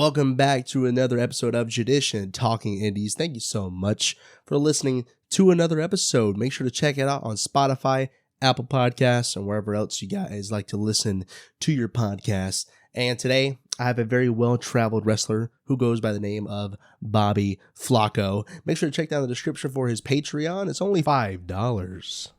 Welcome back to another episode of Jaddition, Talking Indies. Thank you so much for listening to another episode. Make sure to check it out on Spotify, Apple Podcasts, and wherever else you guys like to listen to your podcasts. And today, I have a very well-traveled wrestler who goes by the name of Bobby Flaco. Make sure to check down the description for his Patreon. It's only $5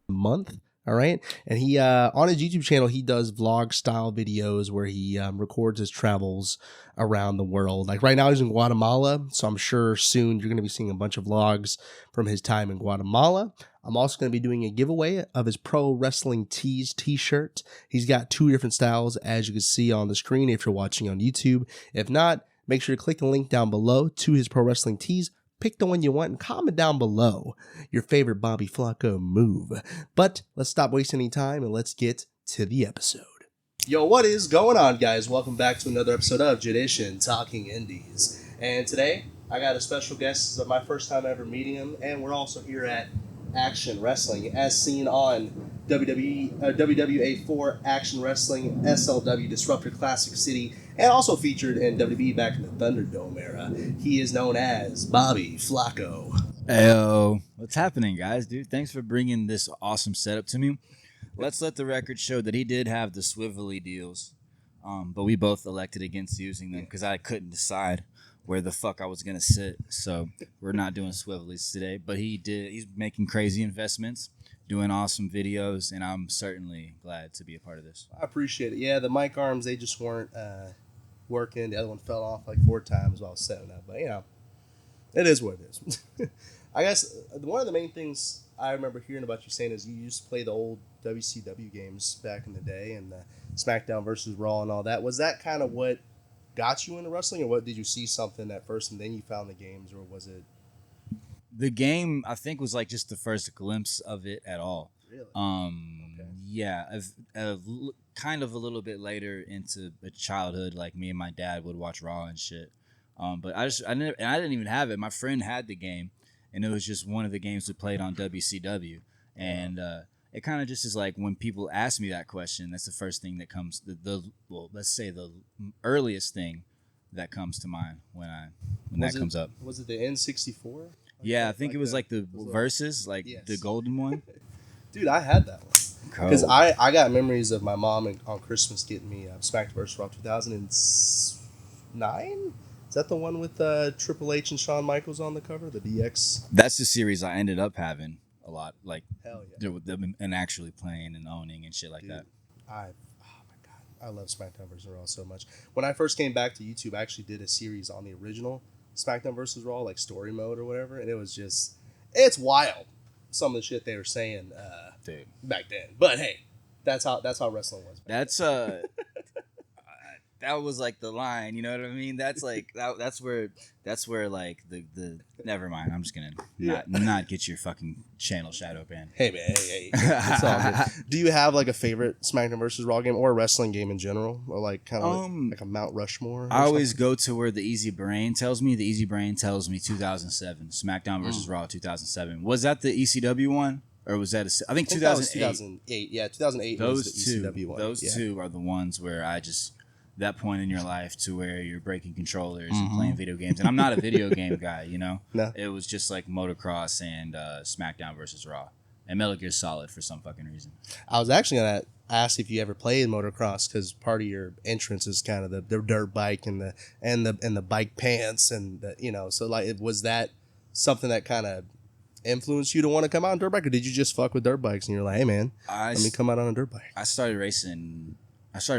a month. All right. And he, on his YouTube channel, he does vlog style videos where he records his travels around the world. Like right now he's in Guatemala. So I'm sure soon you're going to be seeing a bunch of vlogs from his time in Guatemala. I'm also going to be doing a giveaway of his Pro Wrestling Tees t-shirt. He's got two different styles, as you can see on the screen if you're watching on YouTube. If not, make sure to click the link down below to his Pro Wrestling Tees. Pick the one you want and comment down below your favorite Bobby Flaco move. But let's stop wasting any time and let's get to the episode. Yo, what is going on, guys? Welcome back to another episode of Jaddition, Talking Indies. And today, I got a special guest. This is my first time ever meeting him. And we're also here at Action Wrestling, as seen on WWA4 Action Wrestling, SLW Disruptor Classic City, and also featured in WWE back in the Thunderdome era. He is known as Bobby Flaco. Heyo, what's happening, guys? Dude, thanks for bringing this awesome setup to me. Let's let the record show that he did have the swivelly deals, but we both elected against using them because I couldn't decide where the fuck I was going to sit. So we're not doing swivellies today, but he did. He's making crazy investments, doing awesome videos, and I'm certainly glad to be a part of this. I appreciate it. Yeah, the mic arms, they just weren't working. The other one fell off like 4 times while I was setting up. But, you know, it is what it is. I guess one of the main things I remember hearing about you saying is you used to play the old WCW games back in the day and the SmackDown versus Raw and all that. Was that kind of what got you into wrestling, or what, did you see something at first and then you found the games, or was it? The game, I think, was like just the first glimpse of it at all. Really? Okay. Yeah, kind of a little bit later into a childhood, like me and my dad would watch Raw and shit. But I didn't even have it. My friend had the game, and it was just one of the games we played on WCW. And it kind of just is like when people ask me that question, that's the first thing that comes. Let's say the earliest thing that comes to mind when that comes up. Was it the N64? Yeah, I think it was like the Versus, like yes. the golden one. Dude, I had that one. Because I got memories of my mom on Christmas getting me SmackDown vs. Raw 2009? Is that the one with Triple H and Shawn Michaels on the cover, the DX? That's the series I ended up having a lot, like hell yeah, and actually playing and owning and shit like Dude, that. Oh my god, I love SmackDown vs. Raw so much. When I first came back to YouTube, I actually did a series on the original SmackDown vs. Raw, like story mode or whatever, and it was just, it's wild, some of the shit they were saying back then. But hey, that's how wrestling was back then. That was like the line, you know what I mean? That's like that's where like the never mind. I'm just gonna not get your fucking channel shadow banned. Hey man, hey. It's all good. Do you have like a favorite SmackDown vs. Raw game or a wrestling game in general, or like kind of like a Mount Rushmore? I always go to where the easy brain tells me. The easy brain tells me 2007 SmackDown vs. Raw 2007. Was that the ECW one? Or was that I think 2008. 2008. Yeah, 2008 was the ECW one. Those two are the ones where I just, that point in your life to where you're breaking controllers and playing video games. And I'm not a video game guy, you know? No. It was just like motocross and SmackDown versus Raw. And Metal Gear Solid for some fucking reason. I was actually going to ask if you ever played motocross, because part of your entrance is kind of the dirt bike and the bike pants and the, you know, so like was that something that kind of influenced you to want to come out on dirt bike, or did you just fuck with dirt bikes and you're like, hey man, let me come out on a dirt bike? I started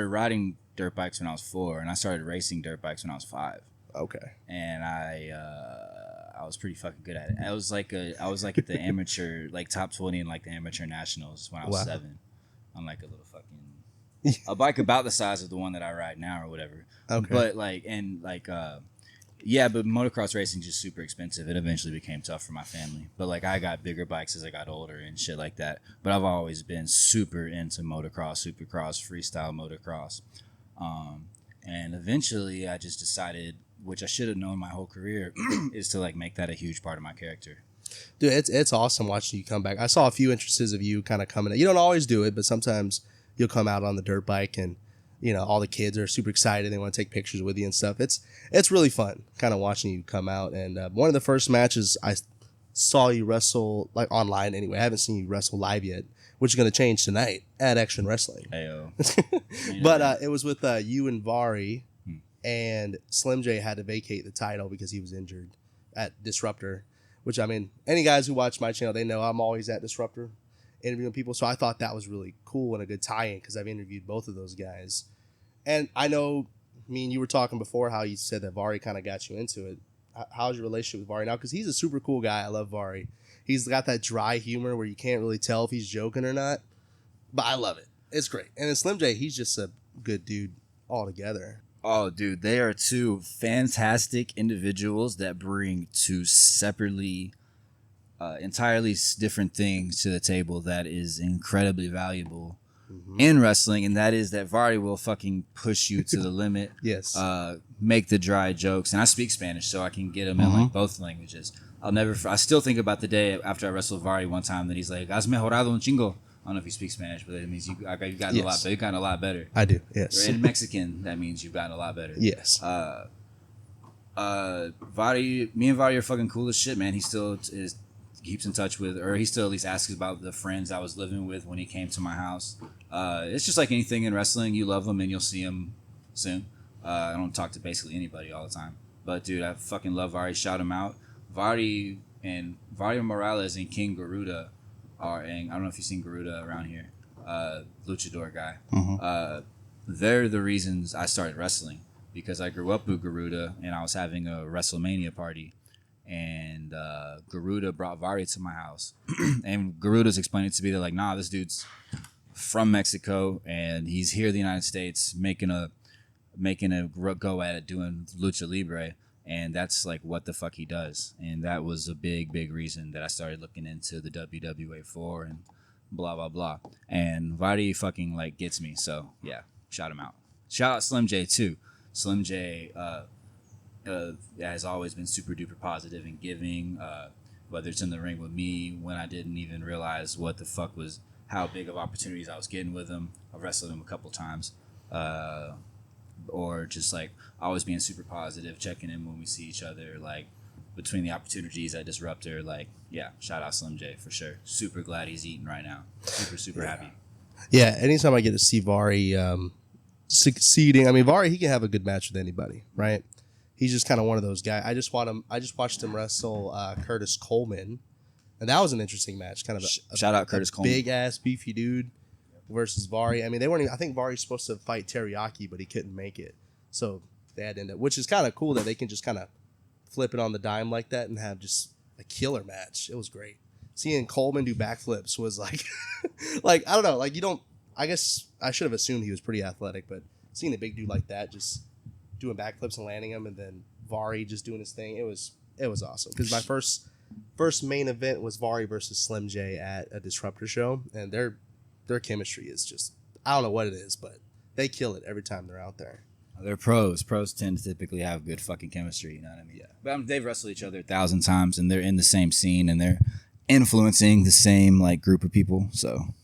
riding dirt bikes when I was 4, and I started racing dirt bikes when I was 5. Okay. And I was pretty fucking good at it. I was like at the amateur, like top 20 in like the amateur nationals when I was 7, on like a little fucking a bike about the size of the one that I ride now or whatever. Okay. But yeah, but motocross racing is just super expensive. It eventually became tough for my family. But like I got bigger bikes as I got older and shit like that. But I've always been super into motocross, supercross, freestyle motocross. And eventually I just decided, which I should have known my whole career, is to like make that a huge part of my character. Dude, it's awesome watching you come back. I saw a few entrances of you kind of coming out. You don't always do it, but sometimes you'll come out on the dirt bike, and all the kids are super excited. They want to take pictures with you and stuff. It's really fun kind of watching you come out. And one of the first matches I saw you wrestle, like online anyway. I haven't seen you wrestle live yet, which is going to change tonight at Action Wrestling. Ayo. But it was with you and Vari, and Slim J had to vacate the title because he was injured at Disruptor, which, I mean, any guys who watch my channel, they know I'm always at Disruptor interviewing people. So I thought that was really cool and a good tie-in because I've interviewed both of those guys. And I know, you were talking before how you said that Vari kind of got you into it. How's your relationship with Vari now? Because he's a super cool guy. I love Vari. He's got that dry humor where you can't really tell if he's joking or not. But I love it. It's great. And then Slim J, he's just a good dude altogether. Oh, dude, they are two fantastic individuals that bring two separately, entirely different things to the table that is incredibly valuable in wrestling, and that is that Vari will fucking push you to the limit. Yes. Make the dry jokes, and I speak Spanish, so I can get them in like both languages. I still think about the day after I wrestled Vari one time that he's like, "Has mejorado un chingo." I don't know if you speak Spanish, but it means you've gotten a lot better. I do, yes. Or in Mexican, that means you've gotten a lot better. Yes. Vari, me and Vari are fucking cool as shit, man. He still keeps in touch with, or he still at least asks about the friends I was living with when he came to my house. It's just like anything in wrestling. You love them and you'll see them soon. I don't talk to basically anybody all the time. But, dude, I fucking love Vari. Shout him out. Vari Morales and King Garuda and I don't know if you've seen Garuda around here, luchador guy. They're the reasons I started wrestling, because I grew up with Garuda and I was having a WrestleMania party, and Garuda brought Vari to my house, and Garuda's explaining to me, they're like, nah, this dude's from Mexico and he's here in the United States making a go at it doing lucha libre. And that's like what the fuck he does. And that was a big, big reason that I started looking into the WWA 4 and blah, blah, blah. And Vari fucking like gets me. So yeah, shout him out. Shout out Slim J too. Slim J has always been super duper positive and giving, whether it's in the ring with me when I didn't even realize what the fuck was, how big of opportunities I was getting with him. I've wrestled him a couple times. Or just like always being super positive, checking in when we see each other, like between the opportunities at Disruptor, like, yeah, shout out Slim J for sure. Super glad he's eating right now. Super happy. Yeah, anytime I get to see Vari succeeding, I mean, Vari, he can have a good match with anybody, right? He's just kind of one of those guys. I just watched him wrestle Curtis Coleman, and that was an interesting match. Kind of shout out Curtis Coleman, big ass beefy dude versus Vari. I mean, they weren't even, I think Vari's supposed to fight Teriyaki, but he couldn't make it. So they had to end up, which is kind of cool that they can just kind of flip it on the dime like that and have just a killer match. It was great. Seeing Coleman do backflips was like, like, I don't know, like I guess I should have assumed he was pretty athletic, but seeing a big dude like that just doing backflips and landing them, and then Vari just doing his thing, it was awesome. Because my first main event was Vari versus Slim J at a Disruptor show, and their chemistry is just, I don't know what it is, but they kill it every time they're out there. They're pros. Pros tend to typically have good fucking chemistry, you know what I mean? Yeah. But they've wrestled each other 1,000 times, and they're in the same scene, and they're influencing the same like group of people. So,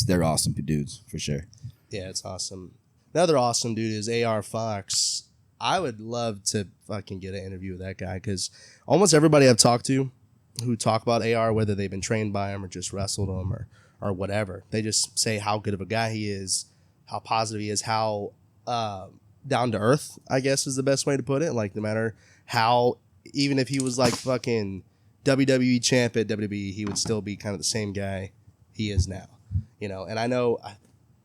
they're awesome dudes for sure. Yeah, it's awesome. Another awesome dude is AR Fox. I would love to fucking get an interview with that guy, because almost everybody I've talked to who talk about AR, whether they've been trained by him or just wrestled him or whatever, they just say how good of a guy he is, how positive he is, how down to earth, I guess is the best way to put it. Like, no matter how, even if he was like fucking WWE champ at WWE, he would still be kind of the same guy he is now, And I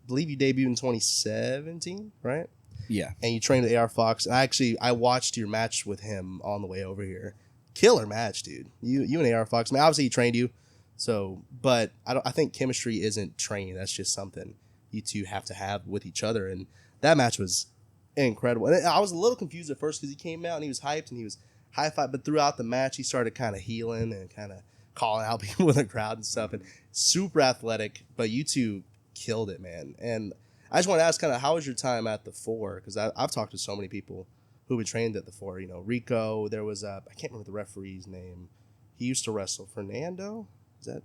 believe you debuted in 2017, right? Yeah. And you trained at AR Fox. And I watched your match with him on the way over here. Killer match, dude. You and AR Fox. I mean, obviously he trained you. So, but I think chemistry isn't training. That's just something you two have to have with each other. And that match was incredible. And I was a little confused at first because he came out and he was hyped and he was high-five. But throughout the match, he started kind of healing and kind of calling out people in the crowd and stuff. And super athletic. But you two killed it, man. And I just want to ask kind of, how was your time at the 4? Because I've talked to so many people who had trained at the 4. Rico, there was I can't remember the referee's name. He used to wrestle. Fernando? I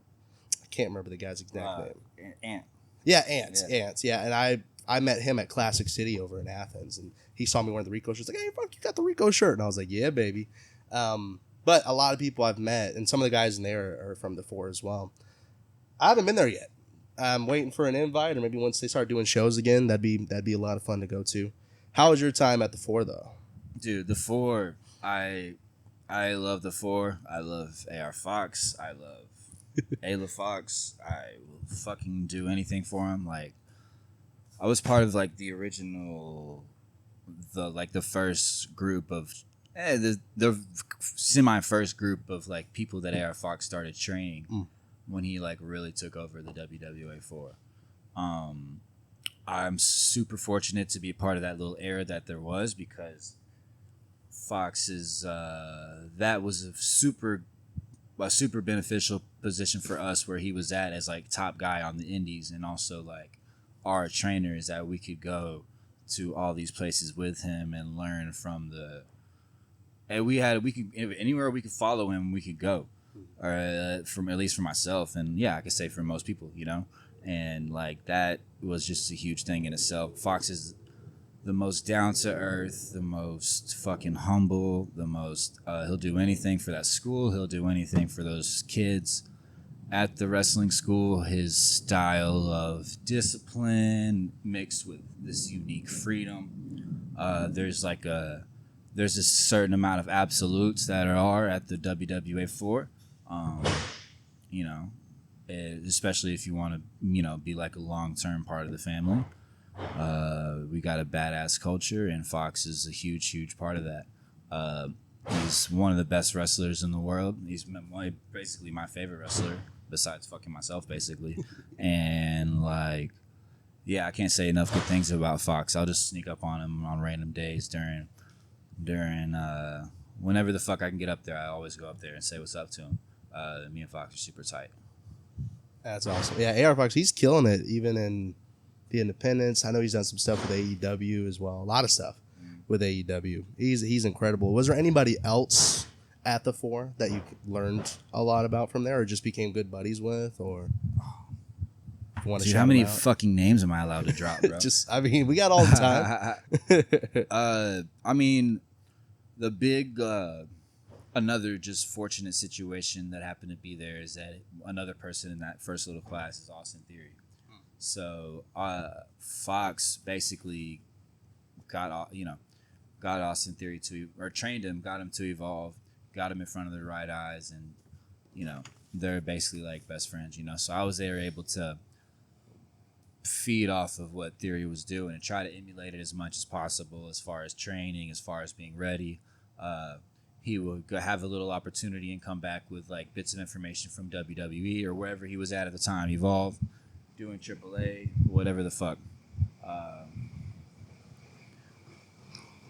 can't remember the guy's exact name. Ant. Yeah, Ants. Yeah, and I I met him at Classic City over in Athens, and he saw me wearing the Rico shirt. He's like, "Hey, fuck, you got the Rico shirt?" And I was like, "Yeah, baby." But a lot of people I've met, and some of the guys in there are from the Four as well. I haven't been there yet. I'm waiting for an invite, or maybe once they start doing shows again, that'd be a lot of fun to go to. How was your time at the Four, though? Dude, the Four, I love the Four. I love AR Fox. I love Ayla Fox. I will fucking do anything for him. Like, I was part of like the original, the first group of, the semi first group of like people that AR Fox started training when he like really took over the WWA 4. I'm super fortunate to be a part of that little era that there was, because Fox is that was a super beneficial position for us, where he was at as like top guy on the Indies, and also like our trainers, that we could go to all these places with him and learn from the. And we could anywhere we could follow him, we could go, or from at least for myself, and yeah, I could say for most people, you know, and like that was just a huge thing in itself. Fox is the most down to earth, the most fucking humble, the most. He'll do anything for that school. He'll do anything for those kids at the wrestling school. His style of discipline mixed with this unique freedom. There's a certain amount of absolutes that are at the WWA 4. You know, especially if you want to, you know, be like a long-term part of the family. We got a badass culture, and Fox is a huge part of that. He's one of the best wrestlers in the world. He's basically my favorite wrestler, besides fucking myself, basically. And like, yeah, I can't say enough good things about Fox. I'll just sneak up on him on random days during whenever the fuck I can get up there. I always go up there and say what's up to him. Me and Fox are super tight. That's awesome. Yeah, AR Fox, he's killing it, even in the independents. I know he's done some stuff with AEW as well. A lot of stuff with AEW. He's incredible. Was there anybody else at the Four that you learned a lot about from there, or just became good buddies with, or want to Dude, how many fucking names am I allowed to drop, bro? I mean, we got all the time. I mean, the big another just fortunate situation that happened to be there is that another person in that first little class is Austin Theory. So Fox basically got Austin Theory trained him, got him to evolve, got him in front of the right eyes, and you know, they're basically like best friends, you know. So I was there able to feed off of what Theory was doing and try to emulate it as much as possible, as far as training, as far as being ready. He would have a little opportunity and come back with like bits of information from WWE or wherever he was at the time, Evolve, doing AAA, whatever the fuck.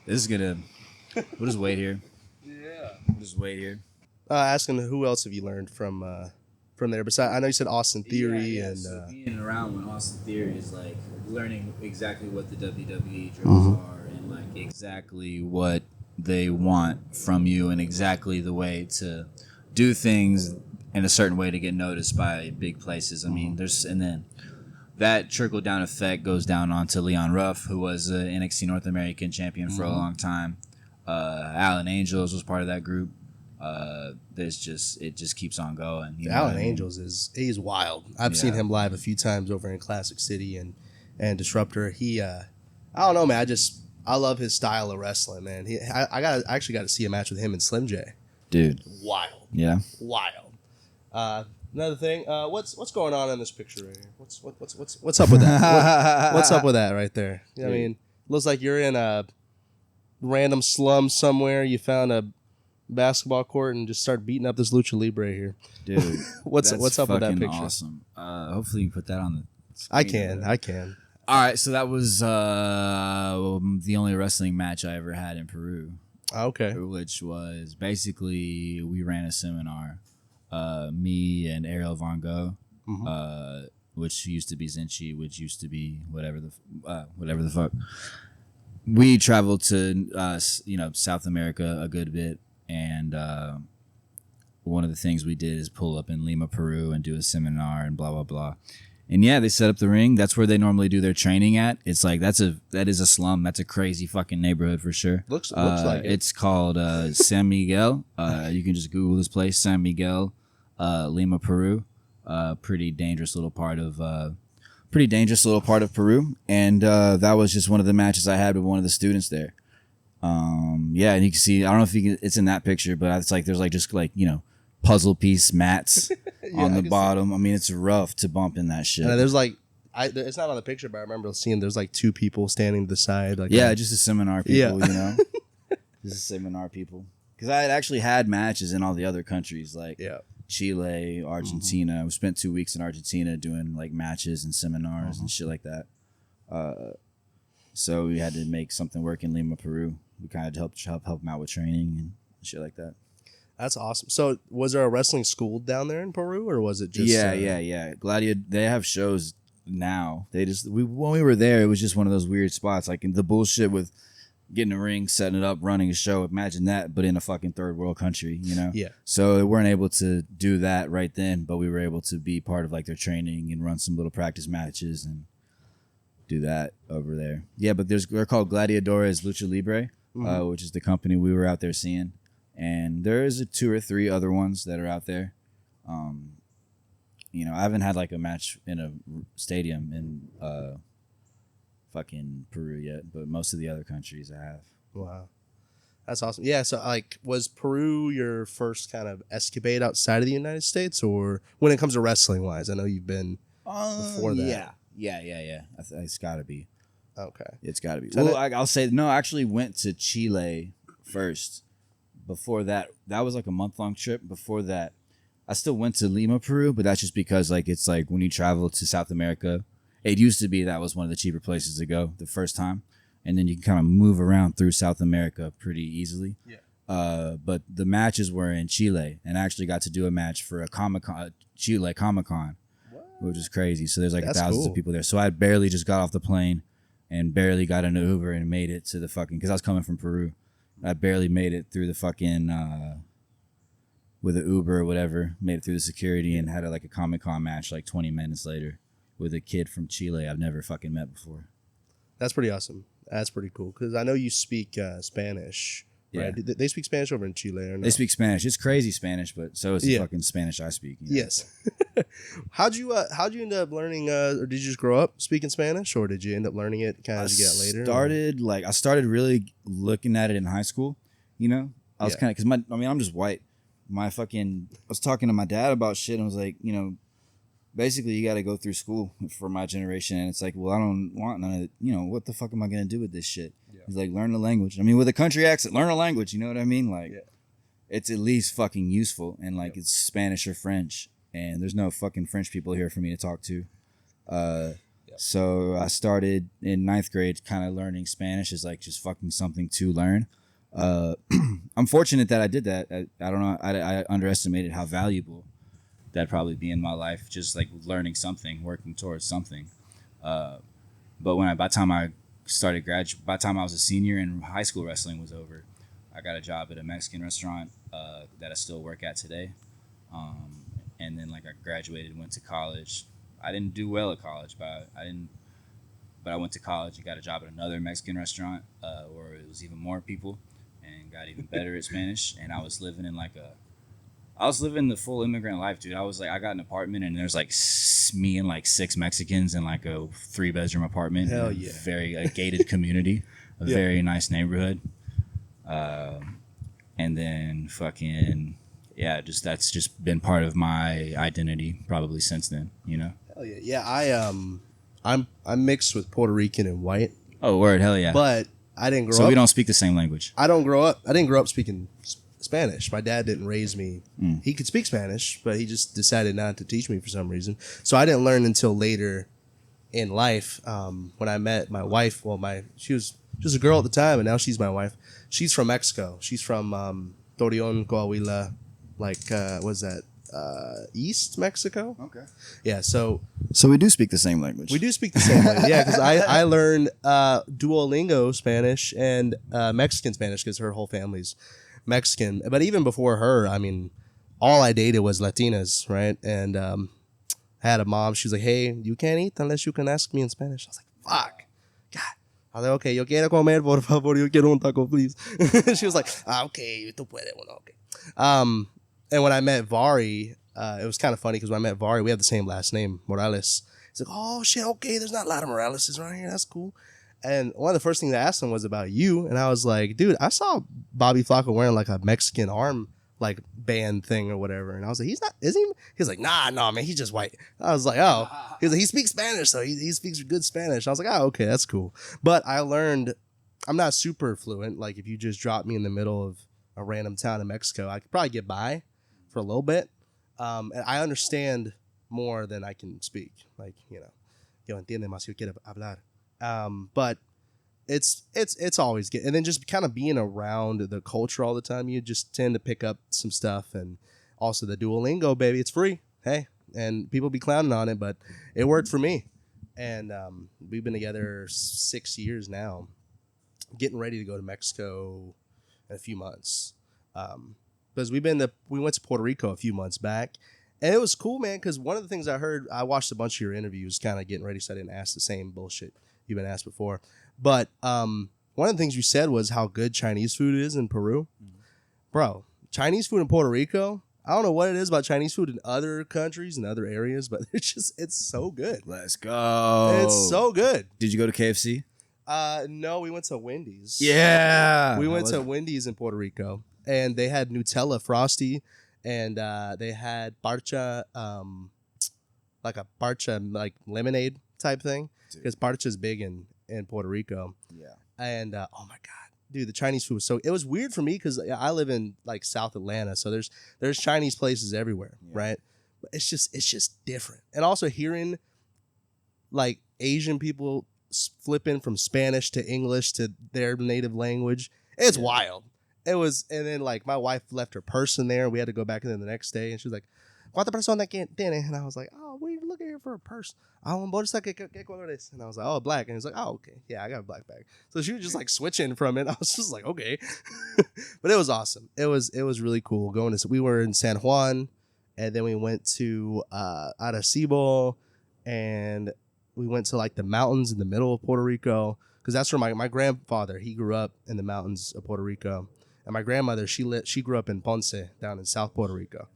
This is gonna. We'll just wait here. Yeah. We'll just wait here. Asking who else have you learned from there? Besides, I know you said Austin Theory and so being around when Austin Theory is like learning exactly what the WWE drills are, and like exactly what they want from you, and exactly the way to do things in a certain way to get noticed by big places. I mean, and then that trickle down effect goes down onto Leon Ruff, who was an NXT North American champion for a long time. Alan Angels was part of that group. It just keeps on going. You know Alan Angels he's wild. I've seen him live a few times over in Classic City and Disruptor. He I don't know, man. I love his style of wrestling, man. I actually got to see a match with him and Slim J. Dude, wild. Yeah, wild. Another thing, what's going on in this picture right here? What's up with that? What's up with that right there? You know what I mean, looks like you're in a random slum somewhere. You found a basketball court and just start beating up this lucha libre here, dude. what's up with that picture? Awesome. Hopefully you can put that on the screen. I can. All right, so that was the only wrestling match I ever had in Peru. Okay. Which was basically, we ran a seminar, me and Ariel Von Gogh, which used to be Zinchi, which used to be whatever the fuck. We traveled to South America a good bit, and one of the things we did is pull up in Lima, Peru, and do a seminar and blah blah blah. And yeah, they set up the ring. That's where they normally do their training at. It's like that is a slum. That's a crazy fucking neighborhood for sure. Looks like it. It's called San Miguel. You can just Google this place, San Miguel, Lima, Peru. Pretty dangerous little part of Peru. And that was just one of the matches I had with one of the students there. Yeah, and you can see. I don't know if you can. It's in that picture, but it's like there's like just like puzzle piece mats on the bottom. I mean, it's rough to bump in that shit. And there's like, it's not on the picture, but I remember seeing there's like two people standing to the side. Like, just a seminar people, just a seminar people. Because I had actually had matches in all the other countries, like Chile, Argentina. Mm-hmm. We spent 2 weeks in Argentina doing like matches and seminars and shit like that. So we had to make something work in Lima, Peru. We kind of help them out with training and shit like that. That's awesome. So, was there a wrestling school down there in Peru, or was it just? Yeah. Gladiator. They have shows now. When we were there, it was just one of those weird spots, like the bullshit with getting a ring, setting it up, running a show. Imagine that, but in a fucking third world country, Yeah. So we weren't able to do that right then, but we were able to be part of like their training and run some little practice matches and do that over there. Yeah, but they're called Gladiadores Lucha Libre, which is the company we were out there seeing. And there is 2 or 3 other ones that are out there. I haven't had like a match in a stadium in fucking Peru yet, but most of the other countries I have. Wow. That's awesome. Yeah, so like was Peru your first kind of escapade outside of the United States, or when it comes to wrestling wise? I know you've been before that. Yeah. It's got to be. Okay. It's got to be. So I'll say no, I actually went to Chile first. Before that was like a month-long trip. Before that, I still went to Lima, Peru, but that's just because like it's like when you travel to South America, it used to be that was one of the cheaper places to go the first time, and then you can kind of move around through South America pretty easily. Yeah. But the matches were in Chile, and I actually got to do a match for a Chile Comic-Con, which is crazy. So there's like thousands of people there. So I barely just got off the plane and barely got an Uber and made it to the fucking, because I was coming from Peru. I barely made it through the fucking, with an Uber or whatever, made it through the security and had like a Comic-Con match like 20 minutes later with a kid from Chile I've never fucking met before. That's pretty awesome. That's pretty cool. Because I know you speak Spanish, right? Yeah. They speak Spanish over in Chile, or no? They speak Spanish. It's crazy Spanish, but so is the fucking Spanish I speak. Yes. How'd you end up learning, or did you just grow up speaking Spanish, or did you end up learning it kind of as you got later? I started really looking at it in high school, I was kind of, because I'm just white. I was talking to my dad about shit and was like, basically you got to go through school for my generation. And it's like, well, I don't want none of it. What the fuck am I going to do with this shit? Yeah. He's like, learn the language. I mean, with a country accent, learn a language. You know what I mean? Like, it's at least fucking useful. And like, it's Spanish or French. And there's no fucking French people here for me to talk to. So I started in 9th grade kind of learning Spanish as like just fucking something to learn. I'm fortunate that I did that. I don't know. I underestimated how valuable that'd probably be in my life, just like learning something, working towards something. But by the time I was a senior and high school wrestling was over, I got a job at a Mexican restaurant that I still work at today. And then like I graduated, went to college. I didn't do well at college, but I went to college and got a job at another Mexican restaurant where it was even more people and got even better at Spanish. And I was living the full immigrant life, dude. I got an apartment and there's like me and like 6 Mexicans in like a 3-bedroom apartment. Hell yeah. A gated community, a very nice neighborhood. And then fucking, that's just been part of my identity probably since then, Hell yeah. Yeah, I'm mixed with Puerto Rican and white. Oh, word, hell yeah. But I didn't grow up. So we don't speak the same language. I didn't grow up speaking Spanish. My dad didn't raise me. He could speak Spanish, but he just decided not to teach me for some reason. So I didn't learn until later in life. When I met my wife, she was a girl at the time, and now she's my wife. She's from Mexico. She's from Torreon, Coahuila, East Mexico. Okay. Yeah. So we do speak the same language. We do speak the same language. Yeah, because I learned Duolingo Spanish and Mexican Spanish because her whole family's Mexican. But even before her, I mean, all I dated was Latinas, right? And I had a mom. She was like, hey, you can't eat unless you can ask me in Spanish. I was like, fuck. God. I was like, okay, yo quiero comer, por favor. Yo quiero un taco, please. She was like, okay, tú puedes. Well, okay. And when I met Vari, it was kind of funny because when I met Vari, we have the same last name, Morales. He's like, oh, shit, okay, there's not a lot of Moraleses around here. That's cool. And one of the first things I asked him was about you. And I was like, dude, I saw Bobby Flaco wearing like a Mexican arm like band thing or whatever. And I was like, he's not, is he? He's like, nah, man, he's just white. I was like, oh. He's like, he speaks Spanish, though. He speaks good Spanish. I was like, oh, okay, that's cool. But I learned I'm not super fluent. Like if you just drop me in the middle of a random town in Mexico, I could probably get by for a little bit. And I understand more than I can speak. Like, yo entiende más, yo quiero hablar. But it's always good. And then just kind of being around the culture all the time, you just tend to pick up some stuff. And also the Duolingo, baby, it's free. Hey, and people be clowning on it, but it worked for me. And we've been together 6 years now, getting ready to go to Mexico in a few months. Because we went to Puerto Rico a few months back. And it was cool, man, because one of the things I heard, I watched a bunch of your interviews kind of getting ready so I didn't ask the same bullshit you've been asked before. But one of the things you said was how good Chinese food is in Peru. Mm-hmm. Bro, Chinese food in Puerto Rico, I don't know what it is about Chinese food in other countries and other areas, but it's so good. Let's go. It's so good. Did you go to KFC? No, we went to Wendy's. Yeah. We went to Wendy's in Puerto Rico, and they had Nutella Frosty. And they had parcha, like a parcha like lemonade type thing, because parcha is big in Puerto Rico. Yeah. And oh my god, dude, the Chinese food was it was weird for me because I live in like South Atlanta, so there's Chinese places everywhere, right? But it's just different. And also hearing like Asian people flipping from Spanish to English to their native language, it's wild. It was, and then like my wife left her purse in there, and we had to go back in the next day, and she was like, "¿Cuánta persona tiene?" And I was like, "Oh, we're looking here for a purse. Bolsa qué color es?" And I was like, "Oh, black." And he's like, "Oh, okay, yeah, I got a black bag." So she was just like switching from it. I was just like, okay, but it was awesome. It was really cool going to. We were in San Juan, and then we went to Arecibo, and we went to like the mountains in the middle of Puerto Rico, because that's where my grandfather, he grew up in the mountains of Puerto Rico. And my grandmother, she grew up in Ponce, down in South Puerto Rico.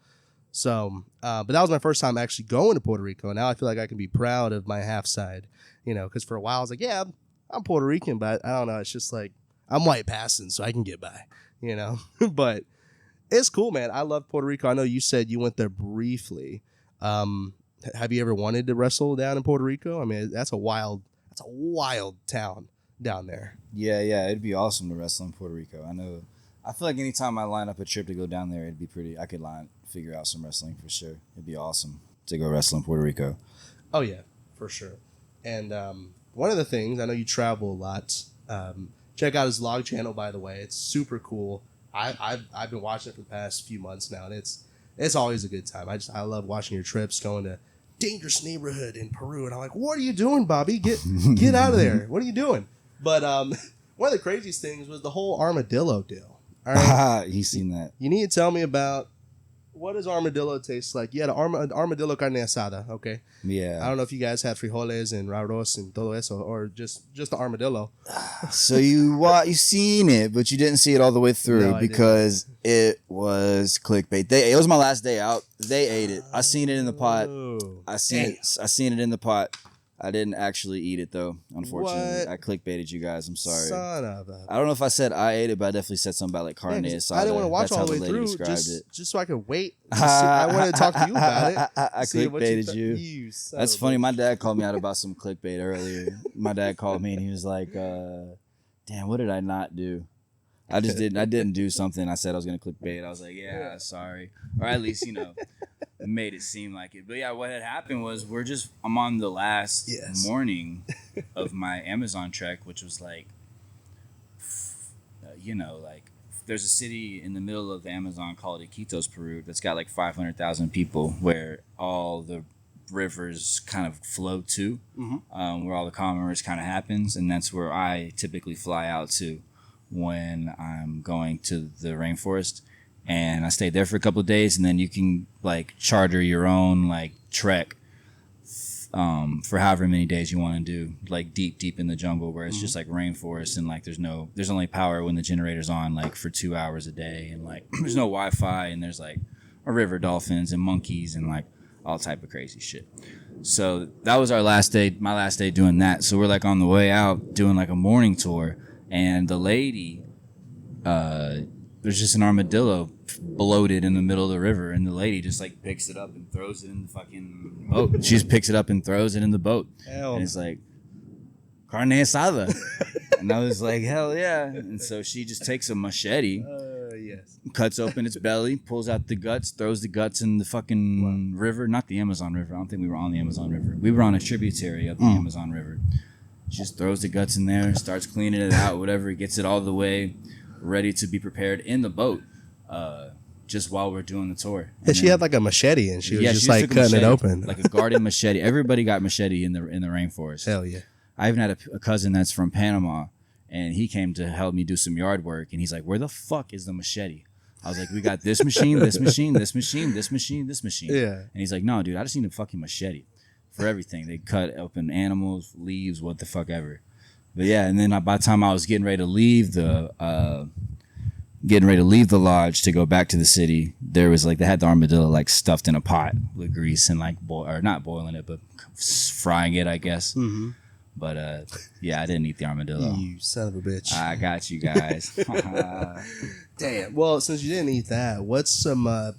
So, but that was my first time actually going to Puerto Rico. And now I feel like I can be proud of my half side, because for a while I was like, yeah, I'm Puerto Rican, but I don't know. It's just like, I'm white passing, so I can get by, But it's cool, man. I love Puerto Rico. I know you said you went there briefly. Have you ever wanted to wrestle down in Puerto Rico? I mean, that's a wild town down there. Yeah, it'd be awesome to wrestle in Puerto Rico. I feel like anytime I line up a trip to go down there, it'd be pretty. I could figure out some wrestling for sure. It'd be awesome to go wrestle in Puerto Rico. Oh yeah, for sure. And one of the things, I know you travel a lot. Check out his vlog channel, by the way. It's super cool. I've been watching it for the past few months now, and it's always a good time. I love watching your trips, going to dangerous neighborhood in Peru, and I'm like, what are you doing, Bobby? Get out of there! What are you doing? But one of the craziest things was the whole armadillo deal. All right. He's seen that. You need to tell me about, what does armadillo taste like? Yeah, the armadillo carne asada, okay? Yeah. I don't know if you guys had frijoles and arroz and todo eso, or just the armadillo. So you seen it, but you didn't see it all the way through because it was clickbait. It was my last day out. They ate it. I seen it in the pot. I seen it in the pot. I didn't actually eat it though, unfortunately. What? I clickbaited you guys. I'm sorry. Son of a... I don't know if I said I ate it, but I definitely said something about like carne asada. I didn't want to watch all the way through, just so I could wait. I wanted to talk to you about it. I clickbaited you. That's funny. My dad called me out about some clickbait earlier. My dad called me and he was like, "Damn, what did I not do?" I didn't do something. I said I was gonna clickbait. I was like, "Yeah, sorry," or at least made it seem like it. But yeah, what had happened was I'm on the last morning of my Amazon trek, which was like, like there's a city in the middle of the Amazon called Iquitos, Peru, that's got like 500,000 people, where all the rivers kind of flow to, where all the commerce kind of happens, and that's where I typically fly out to when I'm going to the rainforest. And I stayed there for a couple of days, and then you can like charter your own like trek for however many days you want to do, like deep in the jungle where it's just like rainforest and like there's only power when the generator's on, like for 2 hours a day, and like there's no Wi-Fi, and there's like a river dolphins and monkeys and like all type of crazy shit. So that was my last day doing that. So we're like on the way out doing like a morning tour, and the lady, there's just an armadillo bloated in the middle of the river, and the lady just like picks it up and throws it in the fucking boat. She just picks it up and throws it in the boat. And it's like, carne asada. And I was like, hell yeah. And so she just takes a machete, cuts open its belly, pulls out the guts, throws the guts in the fucking river. Not the Amazon River. I don't think we were on the Amazon River. We were on a tributary of the Amazon River. She just throws the guts in there, starts cleaning it out, whatever, gets it all the way ready to be prepared in the boat, just while we're doing the tour. And she had like a machete, and she was just like cutting it open, like a garden machete. Everybody got machete in the rainforest. Hell yeah! I even had a cousin that's from Panama, and he came to help me do some yard work, and he's like, "Where the fuck is the machete?" I was like, "We got this machine, this machine, this machine, this machine, this machine." Yeah. And he's like, "No, dude, I just need a fucking machete for everything. They cut open animals, leaves, what the fuck ever." But yeah, and then by the time I was getting ready to leave the lodge to go back to the city, there was like, they had the armadillo like stuffed in a pot with grease and like or not boiling it, but frying it, I guess. Mm-hmm. But yeah, I didn't eat the armadillo. You son of a bitch! I got you guys. Damn. Well, since you didn't eat that, what's some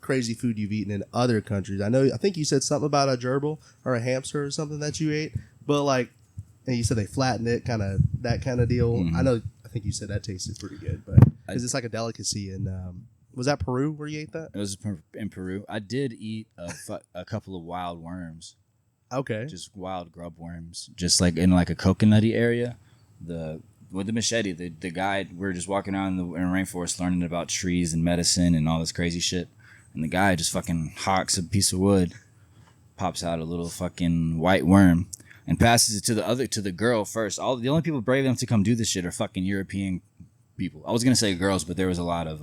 crazy food you've eaten in other countries? I think you said something about a gerbil or a hamster or something that you ate, but like, and you said they flattened it, that kind of deal. Mm-hmm. I think you said that tasted pretty good, but because it's like a delicacy. And was that Peru where you ate that? It was in Peru. I did eat a couple of wild worms. Okay. Just wild grub worms, just like in like a coconutty area. With the machete, the guy, we were just walking around in the rainforest learning about trees and medicine and all this crazy shit. And the guy just fucking hawks a piece of wood, pops out a little fucking white worm, and passes it to the girl first. The only people brave enough to come do this shit are fucking European people. I was gonna say girls, but there was a lot of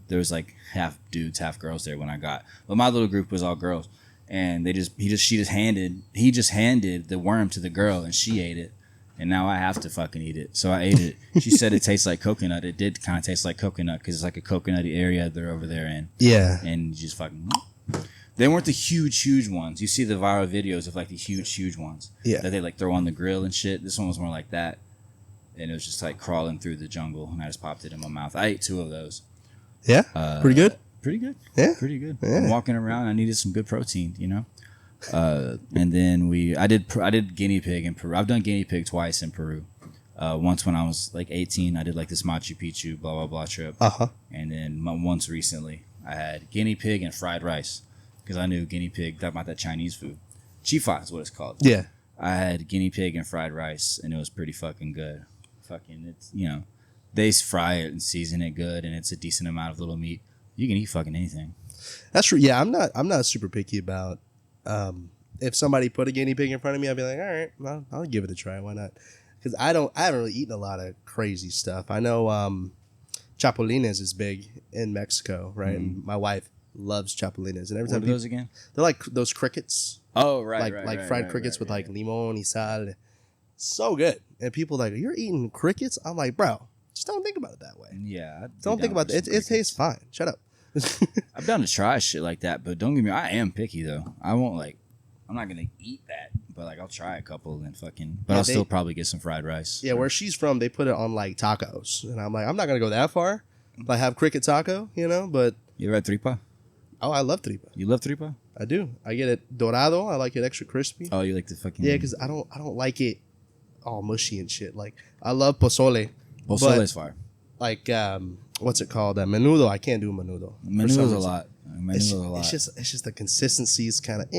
there was like half dudes, half girls there when I got. But my little group was all girls, and he just handed the worm to the girl, and she ate it. And now I have to fucking eat it. So I ate it. She said it tastes like coconut. It did kind of taste like coconut because it's like a coconutty area they're over there in. Yeah. And you just fucking... They weren't the huge ones. You see the viral videos of like the huge ones. Yeah. That they like throw on the grill and shit. This one was more like that. And it was just like crawling through the jungle. And I just popped it in my mouth. I ate 2 of those. Yeah? Pretty good? Pretty good. Yeah? Pretty good. Yeah. I'm walking around. I needed some good protein, you know? And then I did guinea pig in Peru. I've done guinea pig twice in Peru. Once when I was like 18, I did like this Machu Picchu blah blah blah trip. And then once recently, I had guinea pig and fried rice because I knew guinea pig. Talking about that Chinese food, chifa is what it's called. Yeah, I had guinea pig and fried rice, and it was pretty fucking good. It's they fry it and season it good, and it's a decent amount of little meat. You can eat fucking anything. That's true. Yeah, I'm not super picky about. If somebody put a guinea pig in front of me, I'd be like, all right, well, I'll give it a try. Why not? Because I haven't really eaten a lot of crazy stuff. I know chapulines is big in Mexico, right? Mm-hmm. And my wife loves chapulines, and every time those again, they're like those crickets. Oh, right, like fried crickets with like limon y sal. So good. And people like, you're eating crickets? I'm like, bro, just don't think about it that way. Yeah, don't think about it. It tastes fine. Shut up. I'm down to try shit like that, but don't get me. I am picky though. I'm not gonna eat that, but like I'll try a couple and fucking. But I'll still probably get some fried rice. Yeah, where she's from, they put it on like tacos, and I'm like, I'm not gonna go that far. Like have cricket taco, But you ever had tripa? Oh, I love tripa. You love tripa? I do. I get it dorado. I like it extra crispy. Oh, you like the fucking? Yeah, because I don't like it all mushy and shit. Like I love pozole. Pozole is fire. Like what's it called? Menudo. I can't do menudo. Menudo's a lot. It's just the consistency is kind of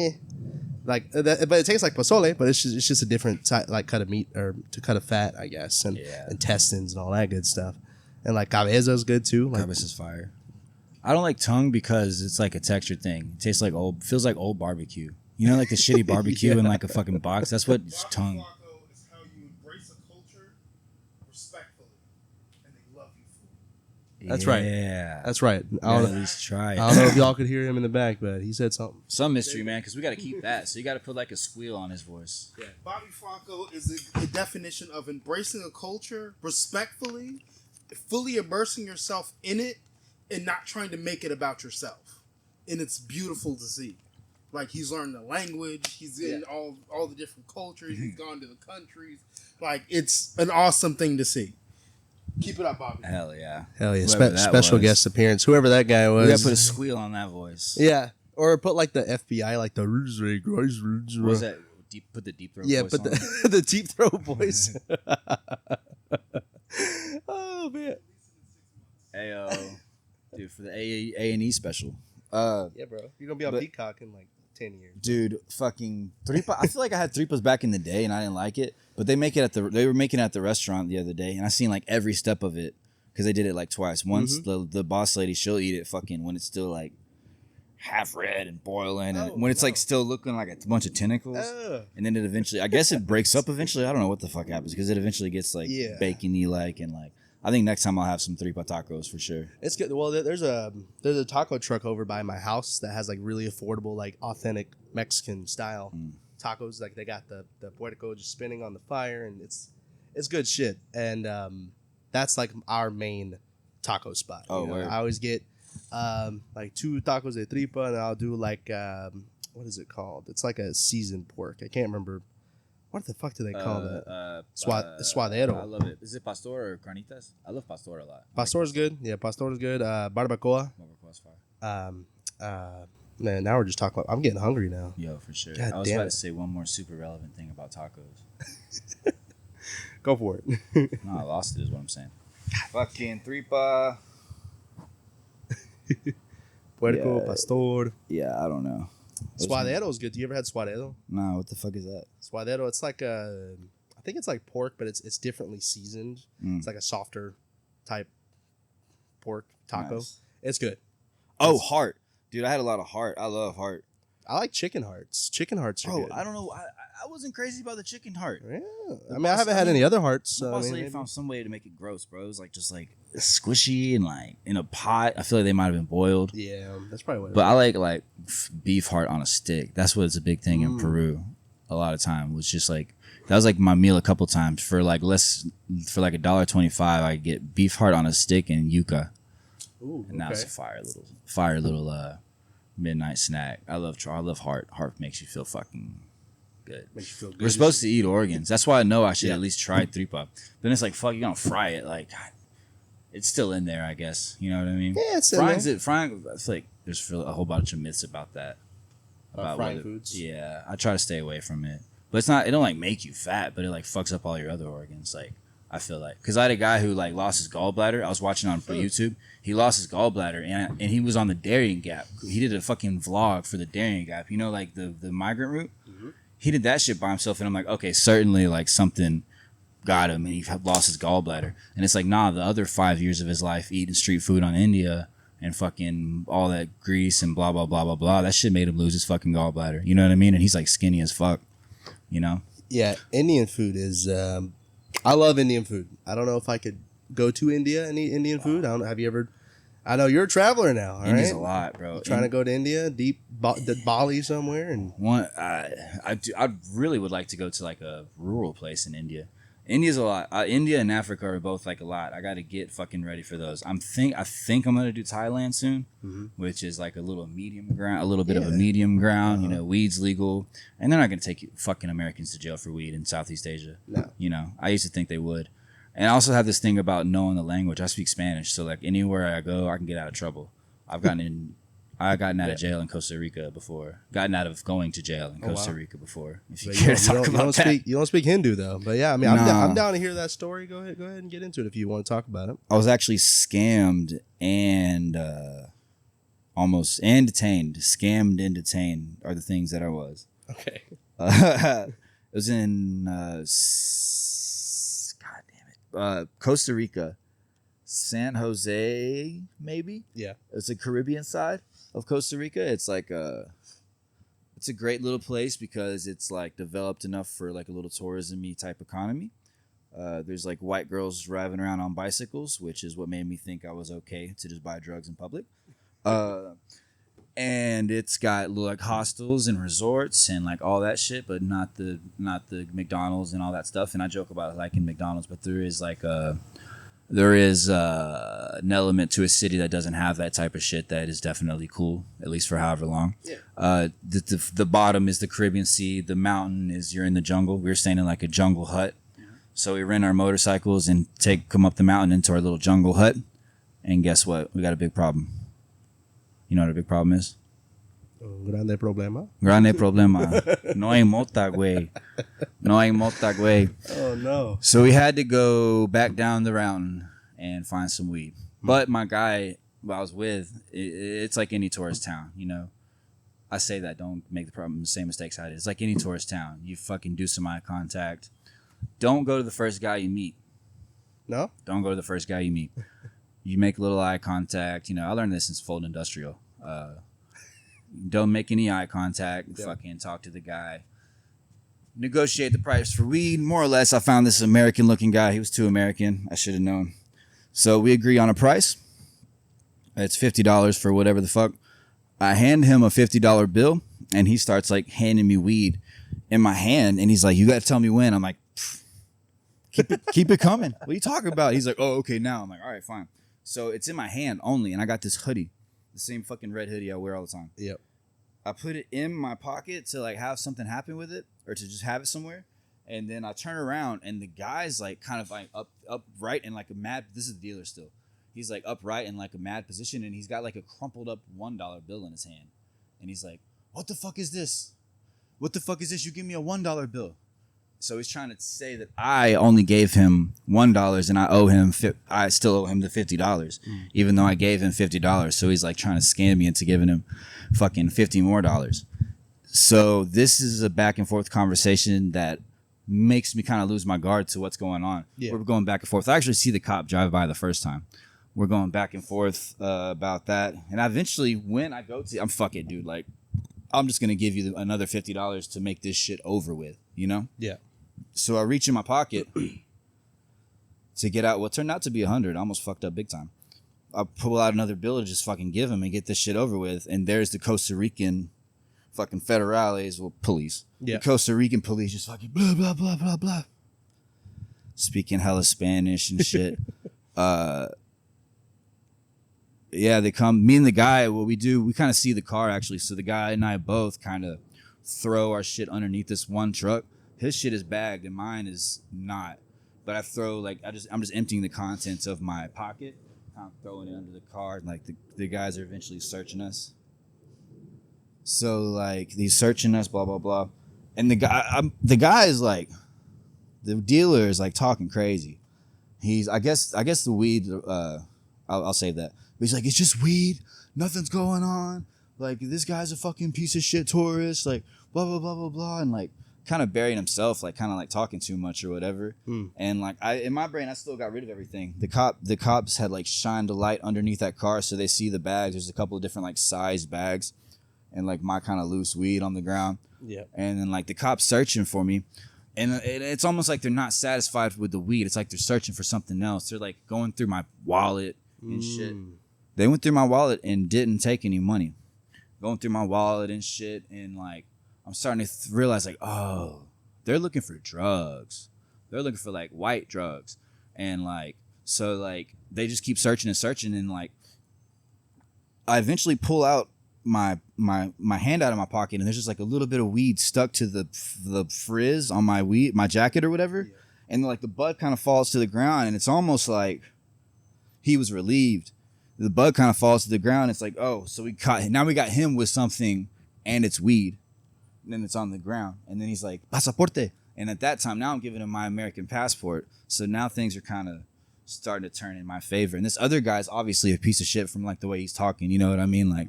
like that, but it tastes like pozole, but it's just a different type, like cut of meat or to cut of fat, I guess, and intestines and all that good stuff. And like cabeza is good too. Like, cabeza is fire. I don't like tongue because it's like a texture thing. It tastes like feels like old barbecue. You know, like the shitty barbecue in like a fucking box. That's what tongue. That's right. Yeah. That's right. At least try it. I don't know if y'all could hear him in the back, but he said something. Some mystery, man, because we got to keep that. So you got to put like a squeal on his voice. Yeah. Bobby Flaco is a definition of embracing a culture respectfully, fully immersing yourself in it, and not trying to make it about yourself. And it's beautiful to see. Like, he's learned the language. He's in all the different cultures. He's gone to the countries. Like, it's an awesome thing to see. Keep it up, Bobby. Hell yeah. Hell yeah. Whoever that Special was. guest appearance. Whoever that guy was. We got to put a squeal on that voice. Yeah. Or put like the FBI, like the... What was that? Put the deep throat voice put on the, the deep throat voice. Oh, man. Hey, dude, for the A&E special. Yeah, bro. You're going to be on but- Peacock in like 10 years. Dude, fucking Threepa. I feel like I had Threepas back in the day and I didn't like it, but they were making it at the restaurant the other day and I seen like every step of it because they did it like twice. Once the boss lady, she'll eat it fucking when it's still like half red and boiling, and when it's like still looking like a bunch of tentacles, and then it eventually, I guess it breaks up eventually. I don't know what the fuck happens because it eventually gets like bacony like, and like I think next time I'll have some Threepa tacos for sure. It's good. Well, there's a taco truck over by my house that has like really affordable, like authentic Mexican style tacos. Like they got the puerco just spinning on the fire, and it's good shit. And that's like our main taco spot. Oh, you know? word. I always get like 2 tacos de tripa, and I'll do like what is it called? It's like a seasoned pork. I can't remember. What the fuck do they call that? Suadero. I love it. Is it pastor or carnitas? I love pastor a lot. Pastor's good. Yeah, pastor's good. Barbacoa. Barbacoa's fire. Man, now we're just talking about... I'm getting hungry now. Yo, for sure. God I was damn about it. to say one more super relevant thing about tacos. Go for it. No, I lost it is what I'm saying. Fucking Threepa. Puerco, Yeah. pastor. Yeah, I don't know. Suadero is good. Do you ever had suadero? Nah, what the fuck is that? Suadero, it's like I think it's like pork, but it's differently seasoned. It's like a softer type pork taco. Nice. It's good. Oh, heart. Dude, I had a lot of heart. I love heart. I like chicken hearts. Chicken hearts are Bro, good. I don't know. I wasn't crazy about the chicken heart. Yeah. I mean, I haven't had any other hearts. My So, I boss mean, lady maybe- found some way to make it gross, bro. It was like just like squishy and like in a pot. I feel like they might have been boiled. Yeah, that's probably what it But is. I like beef heart on a stick. That's what's a big thing in Peru. A lot of time was just like that was like my meal a couple times for like $1.25. I get beef heart on a stick and yuca, Ooh, and that was a okay. fire little midnight snack. I love heart. Heart makes you feel fucking good. Makes you feel good. We're supposed to eat organs. That's why I know I should at least try tripa. Then it's like, fuck, you're gonna fry it. Like, it's still in there, I guess. You know what I mean? Yeah, it's in Frying. I feel like there's a whole bunch of myths about that. About frying foods? Yeah, I try to stay away from it. But it's not. It don't like make you fat, but it like fucks up all your other organs. Like, I feel like because I had a guy who like lost his gallbladder. I was watching on YouTube. He lost his gallbladder and he was on the Darien Gap. He did a fucking vlog for the Darien Gap. You know, like the migrant route. Mm-hmm. He did that shit by himself, and I'm like, okay, certainly like something got him, and he lost his gallbladder. And it's like, nah, the other 5 years of his life eating street food on India and fucking all that grease and blah blah blah blah blah. That shit made him lose his fucking gallbladder. You know what I mean? And he's like skinny as fuck. You know? Yeah, Indian food is. I love Indian food. I don't know if I could go to India and eat Indian food. I don't know. Have you ever? I know you're a traveler now. All India's right? a lot, bro. Trying to go to India, Bali somewhere, and I really would like to go to like a rural place in India. India's a lot. India and Africa are both like a lot. I got to get fucking ready for those. I think I'm gonna do Thailand soon, which is like a little medium ground, a little bit of a medium ground. You know, weed's legal, and they're not gonna take fucking Americans to jail for weed in Southeast Asia. No. You know, I used to think they would, and I also have this thing about knowing the language. I speak Spanish, so like anywhere I go, I can get out of trouble. I've gotten out of jail in Costa Rica before. Gotten out of going to jail in Costa Rica before. If you care to talk about that. You don't speak Hindu though, but yeah, I mean, I'm down to hear that story. Go ahead and get into it if you want to talk about it. I was actually scammed and detained. Scammed and detained are the things that I was. Okay. It was in Costa Rica, San Jose, maybe. Yeah. It's the Caribbean side of Costa Rica. It's like it's a great little place because it's like developed enough for like a little tourism-y type economy. There's like white girls driving around on bicycles, which is what made me think I was okay to just buy drugs in public. And it's got like hostels and resorts and like all that shit, but not the McDonald's and all that stuff. And I joke about liking McDonald's, but there is an element to a city that doesn't have that type of shit that is definitely cool, at least for however long. Yeah. The bottom is the Caribbean Sea. The mountain is you're in the jungle. We were staying in like a jungle hut. So we rent our motorcycles and come up the mountain into our little jungle hut. And guess what? We got a big problem. You know what a big problem is? Grande problema. Grande problema. No hay mota, güey. No hay mota, güey. Oh, no. So we had to go back down the mountain and find some weed. But my guy who I was with, it's like any tourist town, you know. I say that, don't make the same mistakes I did. It's like any tourist town. You fucking do some eye contact. Don't go to the first guy you meet. No? Don't go to the first guy you meet. You make a little eye contact. You know, I learned this since Fulton Industrial. Don't make any eye contact. Yep. Fucking talk to the guy. Negotiate the price for weed. More or less, I found this American-looking guy. He was too American. I should have known. So we agree on a price. It's $50 for whatever the fuck. I hand him a $50 bill, and he starts like handing me weed in my hand, and he's like, "You got to tell me when." I'm like, keep it coming. What are you talking about? He's like, "Oh, okay, now." I'm like, "All right, fine." So it's in my hand only, and I got this hoodie, the same fucking red hoodie I wear all the time. Yep. I put it in my pocket to like have something happen with it, or to just have it somewhere, and then I turn around, and the guy's like kind of like upright and like a mad. This is the dealer still. He's like upright in like a mad position, and he's got like a crumpled up $1 bill in his hand, and he's like, "What the fuck is this? What the fuck is this? You give me a $1 bill." So he's trying to say that I only gave him $1 and I still owe him the $50, even though I gave him $50. So he's like trying to scam me into giving him fucking $50 more. So this is a back and forth conversation that makes me kind of lose my guard to what's going on. Yeah. We're going back and forth. I actually see the cop drive by the first time. We're going back and forth about that. And eventually when I go to, I'm fuck it, dude. Like, I'm just going to give you another $50 to make this shit over with, you know? Yeah. So I reach in my pocket to get out what turned out to be 100. I almost fucked up big time. I pull out another bill to just fucking give him and get this shit over with. And there's the Costa Rican fucking federales, well, police. Yeah. The Costa Rican police just fucking blah, blah, blah, blah, blah. Speaking hella Spanish and shit. Yeah, they come. Me and the guy, what we do, we kind of see the car actually. So the guy and I both kind of throw our shit underneath this one truck. His shit is bagged and mine is not. But I throw I'm just emptying the contents of my pocket, kind of throwing it under the car. Like the guys are eventually searching us. So like he's searching us, blah blah blah, and the guy is like, the dealer is like talking crazy. I guess the weed. I'll save that. But he's like, "It's just weed. Nothing's going on. Like this guy's a fucking piece of shit tourist. Like blah blah blah blah blah," and like kind of burying himself, like kind of like talking too much or whatever. And like in my brain, I still got rid of everything. The cops had like shined a light underneath that car, so they see the bags. There's a couple of different like size bags, and like my kind of loose weed on the ground. Yeah. And then like the cops searching for me, and it's almost like they're not satisfied with the weed. It's like they're searching for something else. They're like going through my wallet and shit. They went through my wallet and didn't take any money. Going through my wallet and shit, and like I'm starting to realize like, oh, they're looking for drugs. They're looking for like white drugs, and like so like they just keep searching and searching, and like I eventually pull out my hand out of my pocket, and there's just like a little bit of weed stuck to the frizz on my jacket or whatever, yeah. And like the bud kind of falls to the ground, and it's almost like he was relieved. The bud kind of falls to the ground. It's like, oh, so we got him with something, and it's weed. And then it's on the ground. And then he's like, pasaporte. And at that time, now I'm giving him my American passport. So now things are kind of starting to turn in my favor. And this other guy's obviously a piece of shit from like the way he's talking. You know what I mean? Like,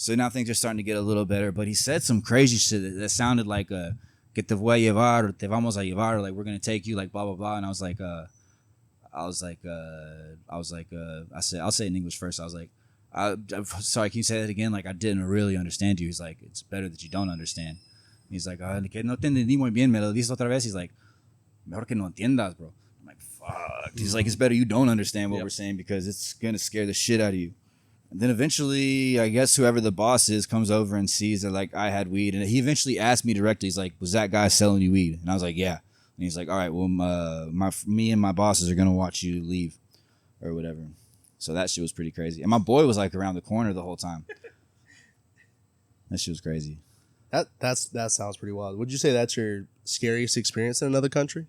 So now things are starting to get a little better. But he said some crazy shit that sounded like, que te voy a llevar, or te vamos a llevar, or like, we're going to take you, like, blah, blah, blah. And I was like, I'll say it in English first. I was like, I'm sorry, can you say that again? Like, I didn't really understand you. He's like, it's better that you don't understand. He's like, que no te entendí muy bien, me lo dices otra vez. He's like, mejor que no entiendas, bro. I'm fuck. He's like, it's better you don't understand what we're saying because it's gonna scare the shit out of you. And then eventually, I guess whoever the boss is comes over and sees that like I had weed, and he eventually asked me directly. He's like, "Was that guy selling you weed?" And I was like, "Yeah." And he's like, "All right, well, me and my bosses are gonna watch you leave, or whatever." So that shit was pretty crazy. And my boy was like around the corner the whole time. That shit was crazy. That sounds pretty wild. Would you say that's your scariest experience in another country?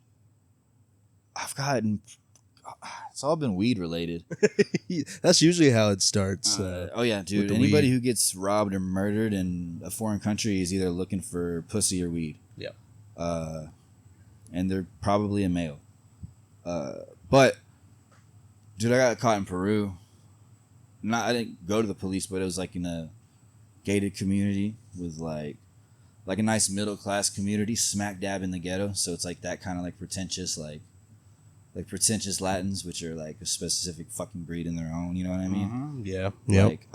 I've gotten. It's all been weed related. That's usually how it starts. Oh yeah, dude. Anybody who gets robbed or murdered in a foreign country is either looking for pussy or weed. Yeah. And they're probably a male. But dude, I got caught in Peru. I didn't go to the police, but it was like in a gated community with like a nice middle class community, smack dab in the ghetto. So it's like that kind of like pretentious pretentious Latins, which are like a specific fucking breed in their own. You know what I mean? Mm-hmm. Yeah. Like,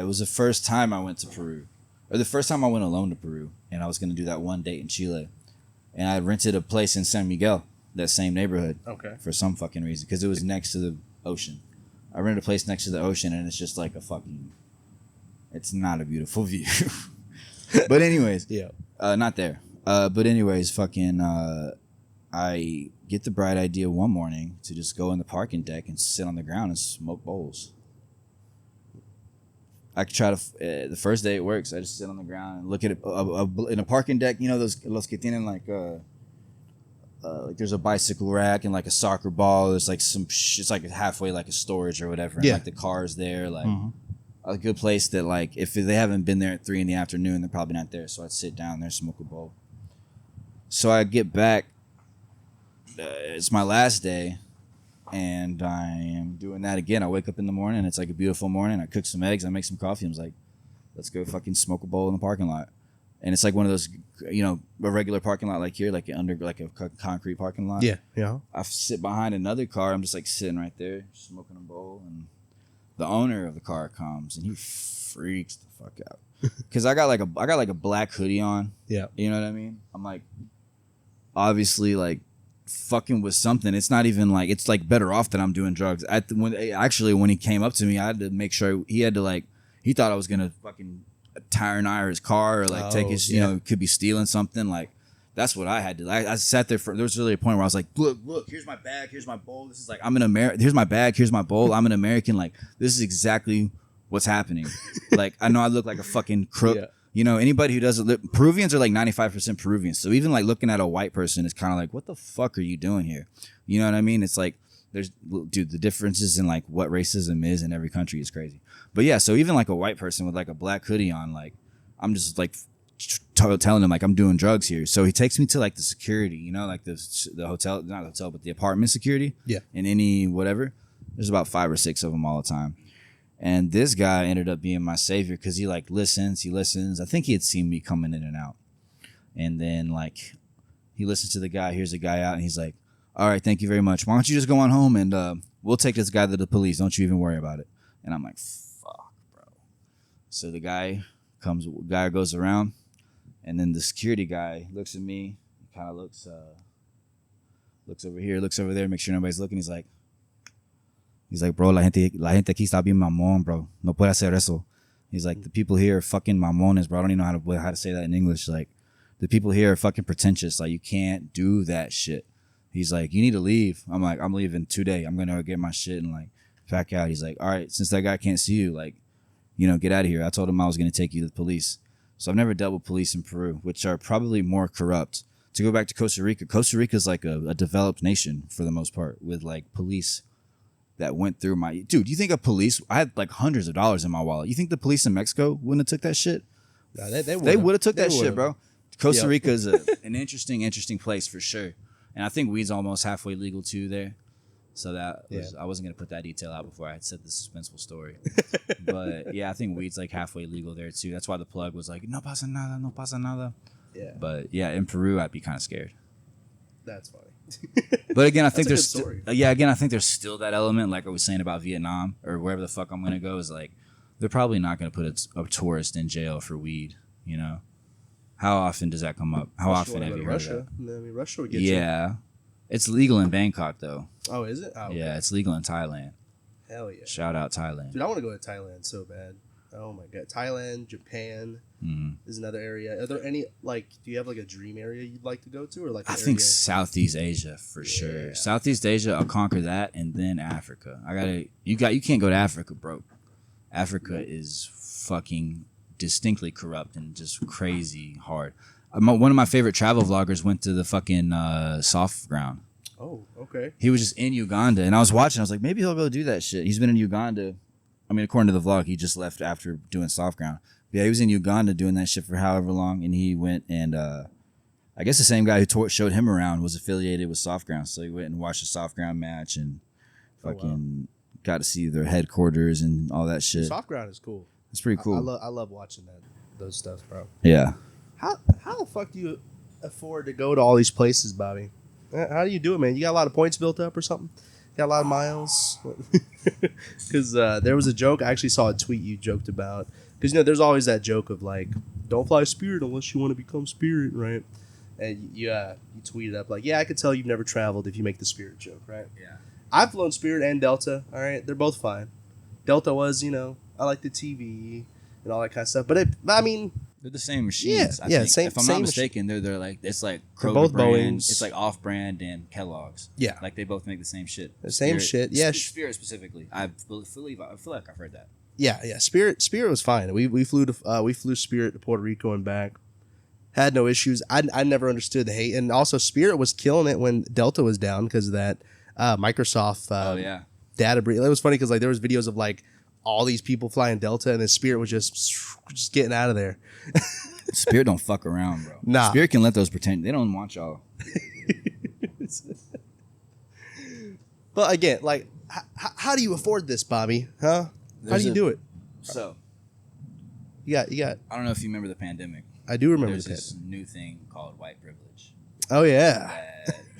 it was the first time I went to Peru, or the first time I went alone to Peru, and I was gonna do that one date in Chile, and I rented a place in San Miguel, that same neighborhood. Okay. For some fucking reason, because it was next to the ocean. I rented a place next to the ocean, and it's just like it's not a beautiful view. But anyways, yeah. Not there. But anyways, I get the bright idea one morning to just go in the parking deck and sit on the ground and smoke bowls. I could try to. The first day it works. I just sit on the ground and look at it in a parking deck. You know those los que tienen like there's a bicycle rack and like a soccer ball. There's like it's like halfway like a storage or whatever. And like the car's there, like a good place that like if they haven't been there at 3 p.m, they're probably not there. So I'd sit down there, smoke a bowl. So I get back. It's my last day, and I am doing that again. I wake up in the morning, and it's like a beautiful morning. I cook some eggs, I make some coffee. I was like, let's go fucking smoke a bowl in the parking lot. And it's like one of those, a regular parking lot like here, like a concrete parking lot. Yeah, yeah. I sit behind another car. I'm just like sitting right there, smoking a bowl, and the owner of the car comes, and he freaks the fuck out because I got like a black hoodie on. Yeah, you know what I mean. I'm like, obviously, like. Fucking with something. It's not even like it's like better off that I'm doing drugs. When he came up to me, I had to make sure he thought I was gonna fucking tire his car or like take his could be stealing something. Like that's what I had to. I sat there there was really a point where I was like, look, here's my bag, here's my bowl. This is like I'm an American. Here's my bag, here's my bowl. I'm an American. Like this is exactly what's happening. Like I know I look like a fucking crook. Yeah. Anybody who doesn't Peruvians are like 95% Peruvians. So even like looking at a white person is kind of like, what the fuck are you doing here? You know what I mean? It's like the differences in like what racism is in every country is crazy. But yeah, so even like a white person with like a black hoodie on, like I'm just like telling him like I'm doing drugs here. So he takes me to like the security, like the hotel, not the hotel, but the apartment security. Yeah. In any whatever. There's about 5 or 6 of them all the time. And this guy ended up being my savior because he like listens. I think he had seen me coming in and out. And then like he listens to the guy, hears the guy out, and he's like, all right, thank you very much. Why don't you just go on home and we'll take this guy to the police. Don't you even worry about it. And I'm like, fuck, bro. So the guy goes around, and then the security guy looks at me, kind of looks over here, looks over there, make sure nobody's looking. He's like, bro, la gente aquí está bien mamón, bro. No puede hacer eso. He's like, the people here are fucking mamones, bro. I don't even know how to say that in English. Like, the people here are fucking pretentious. Like, you can't do that shit. He's like, you need to leave. I'm like, I'm leaving today. I'm going to get my shit and, like, pack out. He's like, all right, since that guy can't see you, like, get out of here. I told him I was going to take you to the police. So I've never dealt with police in Peru, which are probably more corrupt. To go back to Costa Rica is like a developed nation for the most part with, like, police that went through my dude. You think I had like hundreds of dollars in my wallet. You think the police in Mexico wouldn't have took that shit? No, they would have took that shit, bro. Costa Rica is an interesting place for sure. And I think weed's almost halfway legal too there. So I wasn't gonna put that detail out before I had said the suspenseful story. But yeah, I think weed's like halfway legal there too. That's why the plug was like, no pasa nada. Yeah. But yeah, in Peru I'd be kind of scared. That's funny. But again, I think there's still that element, like I was saying about Vietnam or wherever the fuck I'm gonna go, is like they're probably not gonna put a tourist in jail for weed. How often does that come up? How often have you heard of that? I mean, Russia would get you. It's legal in Bangkok though. Oh, is it? Oh, okay. Yeah, it's legal in Thailand. Hell yeah. Shout out Thailand. Dude, I want to go to Thailand so bad. Oh my god. Thailand, Japan is another area. Are there any, like, do you have like a dream area you'd like to go to, or like I an think area? Southeast Asia for sure. Southeast Asia, I'll conquer that, and then Africa. You can't go to Africa broke. Africa is fucking distinctly corrupt and just crazy hard. One of my favorite travel vloggers went to the fucking soft ground. Oh, okay. He was just in Uganda, and I was watching. I was like, maybe he'll go do that shit. He's been in Uganda. I mean, according to the vlog, he just left after doing soft ground. But yeah, he was in Uganda doing that shit for however long, and he went and I guess the same guy who showed him around was affiliated with soft ground, so he went and watched a soft ground match and fucking got to see their headquarters and all that shit. Soft ground is cool. It's pretty cool. I love watching those stuff, bro. Yeah. How the fuck do you afford to go to all these places, Bobby? How do you do it, man? You got a lot of points built up or something? Got a lot of miles? Because there was a joke. I actually saw a tweet you joked about. Because, there's always that joke of, like, don't fly Spirit unless you want to become Spirit, right? And you tweeted up, like, yeah, I could tell you've never traveled if you make the Spirit joke, right? Yeah. I've flown Spirit and Delta, all right? They're both fine. Delta was, I like the TV and all that kind of stuff. But, they're the same machines. Yeah, I think. same. If I'm not mistaken, they're like, it's like Kroger both brand. Boeings. It's like off-brand and Kellogg's. Yeah, like they both make the same shit. The same shit. Yeah, Spirit specifically. I feel like I've heard that. Yeah. Spirit was fine. We flew Spirit to Puerto Rico and back. Had no issues. I never understood the hate, and also Spirit was killing it when Delta was down because of that Microsoft. Data breach. It was funny because like there was videos of like all these people flying Delta, and then Spirit was just getting out of there. Spirit don't fuck around, bro. Nah. Spirit can let those pretend. They don't want y'all. But again, like, how do you afford this, Bobby? Huh? How do you do it? So, you got. I don't know if you remember the pandemic. I do remember There's that. this new thing called white privilege. Oh yeah.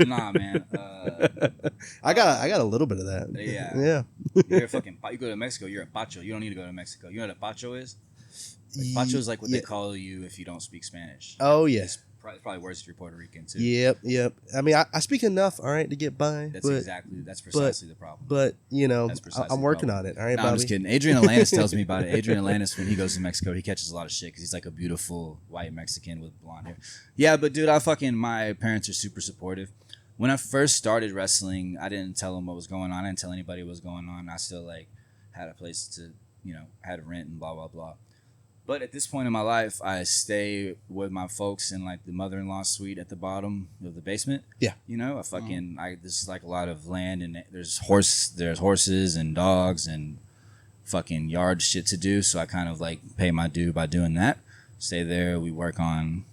Nah, man. I got a little bit of that. Yeah. You're a fucking. You go to Mexico, you're a pacho. You don't need to go to Mexico. You know what a pacho is? Like, pacho is like what they call you if you don't speak Spanish. Oh yeah. It's probably worse if you're Puerto Rican too. Yep. I mean, I speak enough, all right, to get by. That's precisely the problem. But I'm working on it. All right, no, Bobby. I'm just kidding. Adrian Alanis tells me about it. Adrian Alanis, when he goes to Mexico, he catches a lot of shit because he's like a beautiful white Mexican with blonde hair. Yeah, but dude, my parents are super supportive. When I first started wrestling, I didn't tell them what was going on. I didn't tell anybody what was going on. I still like had a place to, had a rent and blah blah blah. But at this point in my life, I stay with my folks in like the mother-in-law suite at the bottom of the basement. Yeah. There's like a lot of land and there's horses and dogs and fucking yard shit to do. So I kind of like pay my due by doing that. Stay there. We work on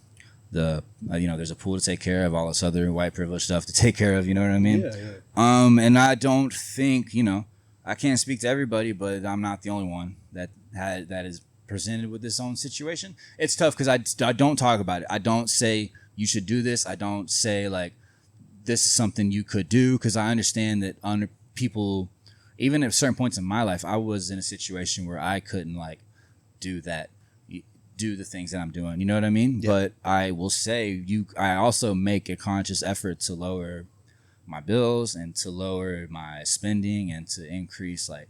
there's a pool to take care of, all this other white privilege stuff to take care of. You know what I mean? Yeah. And I don't think, I can't speak to everybody, but I'm not the only one that is presented with this own situation. It's tough because I don't talk about it. I don't say you should do this. I don't say like this is something you could do because I understand that under people, even at certain points in my life, I was in a situation where I couldn't like do the things that I'm doing. You know what I mean? Yeah. But I will say I also make a conscious effort to lower my bills and to lower my spending and to increase like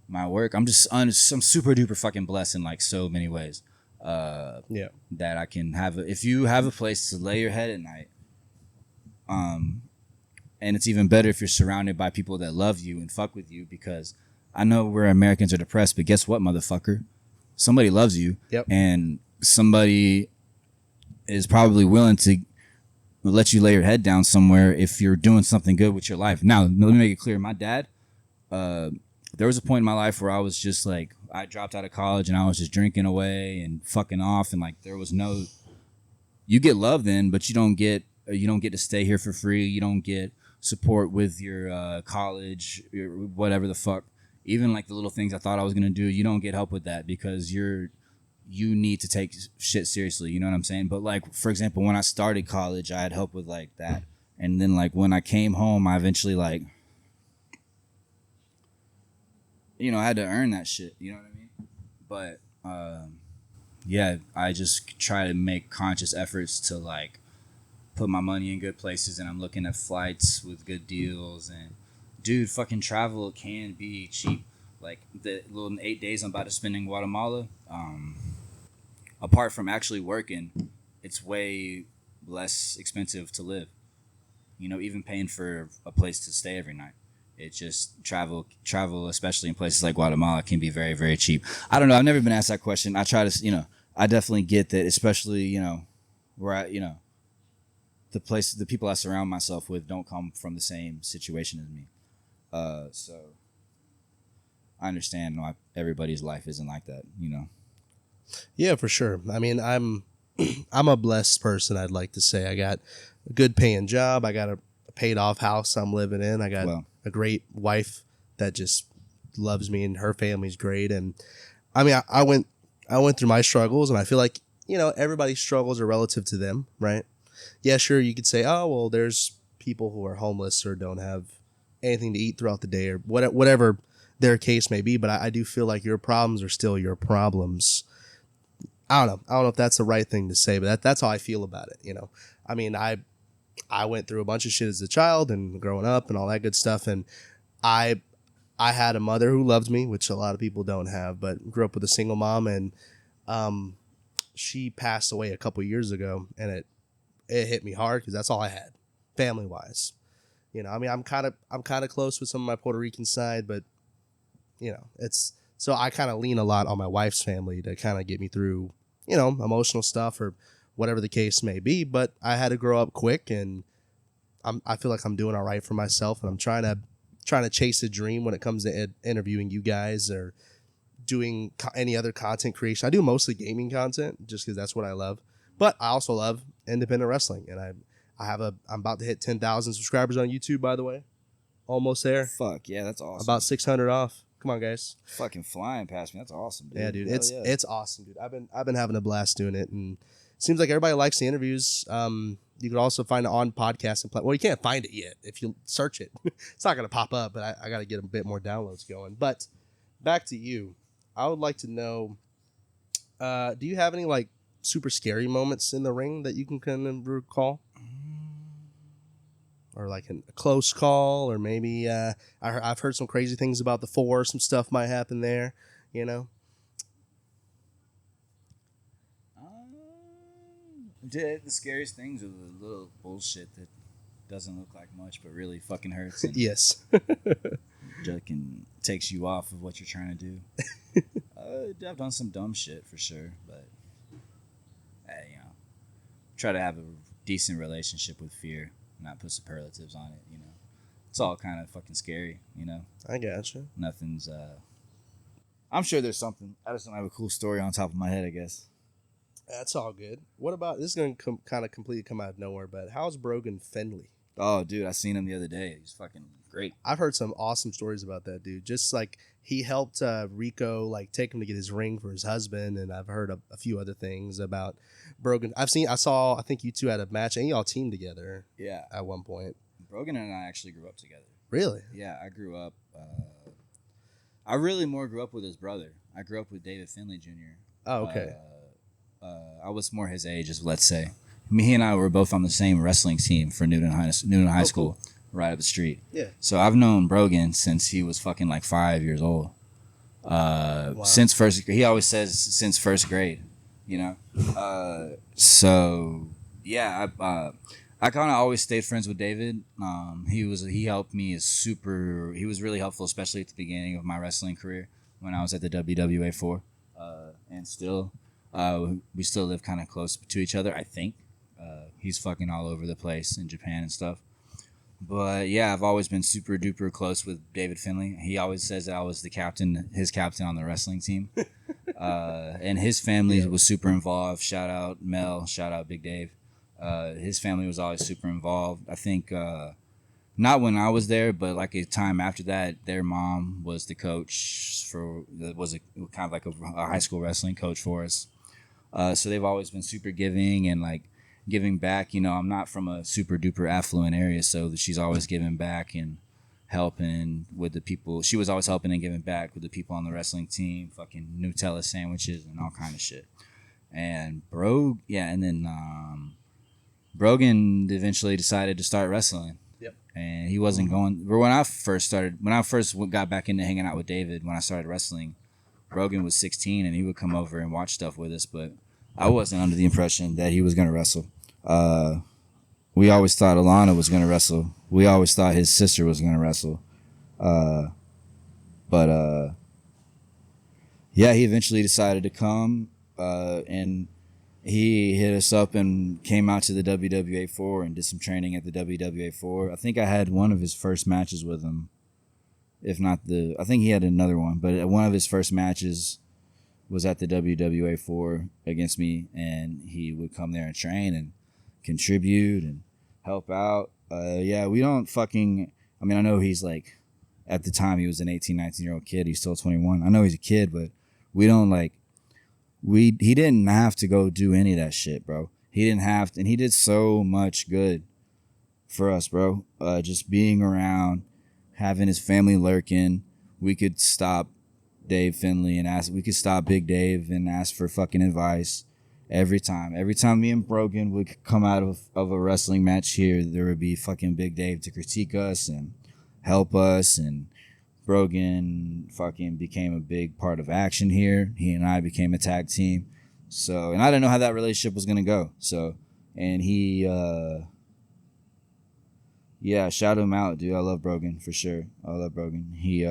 my work. I'm super duper fucking blessed in like so many ways. That I can have if you have a place to lay your head at night. And it's even better if you're surrounded by people that love you and fuck with you, because I know where Americans are depressed, but guess what, motherfucker? Somebody loves you. Yep. And somebody is probably willing to let you lay your head down somewhere if you're doing something good with your life. Now, let me make it clear. My dad, there was a point in my life where I was just like, I dropped out of college and I was just drinking away and fucking off, and like there was no, you get love then, but you don't get to stay here for free. You don't get support with your college, or whatever the fuck. Even like the little things I thought I was gonna do, you don't get help with that because you need to take shit seriously. You know what I'm saying? But like, for example, when I started college, I had help with like that, and then like when I came home, I eventually like, I had to earn that shit. You know what I mean? But yeah, I just try to make conscious efforts to like put my money in good places and I'm looking at flights with good deals. And dude, fucking travel can be cheap. Like the little 8 days I'm about to spend in Guatemala, apart from actually working, it's way less expensive to live. You know, even paying for a place to stay every night. It's just travel, especially in places like Guatemala, can be very, very cheap. I don't know. I've never been asked that question. I try to, I definitely get that, especially, where the people I surround myself with don't come from the same situation as me. So I understand why everybody's life isn't like that, Yeah, for sure. I mean, I'm a blessed person. I'd like to say I got a good paying job. I got a paid off house I'm living in. I got a great wife that just loves me, and her family's great. And I mean, I went through my struggles, and I feel like everybody's struggles are relative to them, right? Yeah, sure. You could say, oh well, there's people who are homeless or don't have anything to eat throughout the day, or whatever their case may be. But I do feel like your problems are still your problems. I don't know if that's the right thing to say, but that's how I feel about it. I mean, I went through a bunch of shit as a child and growing up and all that good stuff. And I had a mother who loved me, which a lot of people don't have, but grew up with a single mom. And she passed away a couple years ago, and it hit me hard because that's all I had family wise. I mean, I'm kind of close with some of my Puerto Rican side, but it's, so I kind of lean a lot on my wife's family to kind of get me through, emotional stuff or whatever the case may be. But I had to grow up quick, and I feel like I'm doing all right for myself, and I'm trying to chase a dream when it comes to interviewing you guys or doing any other content creation. I do mostly gaming content just because that's what I love, but I also love independent wrestling, and I'm about to hit 10,000 subscribers on YouTube, by the way. Almost there. Fuck yeah, that's awesome. About 600 off. Come on, guys. Fucking flying past me. That's awesome, dude. Yeah, dude. It's awesome, dude. I've been having a blast doing it, and it seems like everybody likes the interviews. You can also find it on podcast and well, you can't find it yet if you search it. It's not gonna pop up, but I got to get a bit more downloads going. But back to you. I would like to know, do you have any like super scary moments in the ring that you can kind of recall? Or like a close call, or maybe I've heard some crazy things about the four. Some stuff might happen there, The scariest things are the little bullshit that doesn't look like much, but really fucking hurts. And yes. Fucking takes you off of what you're trying to do. I've done some dumb shit for sure, but try to have a decent relationship with fear. Not put superlatives on it, It's all kind of fucking scary, I gotcha. Nothing's, I'm sure there's something. I just don't have a cool story on top of my head, I guess. That's all good. What about, this is going to kind of completely come out of nowhere, but how's Brogan Finley? Oh, dude, I seen him the other day. He's fucking great. I've heard some awesome stories about that dude. Just like he helped Rico like take him to get his ring for his husband, and I've heard a few other things about Brogan. I think you two had a match and y'all teamed together. Yeah, at one point. Brogan and I actually grew up together. Really? Yeah, I grew up. I really more grew up with his brother. I grew up with David Finley Jr. Oh, okay. I was more his age, let's say. He and I were both on the same wrestling team for Newton High School, cool. Right up the street. Yeah. So I've known Brogan since he was fucking like 5 years old. Wow. Since first, he always says since first grade, So yeah, I kind of always stayed friends with David. He helped me he was really helpful, especially at the beginning of my wrestling career when I was at the WWA 4, and still, we still live kind of close to each other, I think. He's fucking all over the place in Japan and stuff. But yeah, I've always been super duper close with David Finley. He always says that I was his captain on the wrestling team. And his family was super involved. Shout out Mel, shout out Big Dave. His family was always super involved. I think, not when I was there, but like a time after that, their mom was the coach was kind of like a high school wrestling coach for us. So they've always been super giving and like giving back. I'm not from a super duper affluent area, so she's always giving back and helping with the people. She was always helping and giving back with the people on the wrestling team, fucking Nutella sandwiches and all kind of shit. And and then Brogan eventually decided to start wrestling. Yep. And he wasn't going. When I first got back into hanging out with David, when I started wrestling, Brogan was 16 and he would come over and watch stuff with us, but I wasn't under the impression that he was going to wrestle. We always thought Alana was going to wrestle. We always thought his sister was going to wrestle. But yeah, he eventually decided to come, and he hit us up and came out to the WWA 4 and did some training at the WWA 4. I think I had one of his first matches with him. If not I think he had another one, but one of his first matches was at the WWA 4 against me, and he would come there and train and contribute and help out. Yeah, we don't fucking, I mean, I know he's like, at the time he was an 18, 19-year-old kid. He's still 21. I know he's a kid, but we don't like, he didn't have to go do any of that shit, bro. He didn't have to, and he did so much good for us, bro. Just being around, having his family lurking. We could stop Dave Finley and we could stop Big Dave and ask for fucking advice every time. Every time me and Brogan would come out of a wrestling match here, there would be fucking Big Dave to critique us and help us, and Brogan fucking became a big part of action here. He and I became a tag team. So, and I didn't know how that relationship was going to go. So, and he, yeah, shout him out, dude. I love Brogan for sure. I love Brogan. He,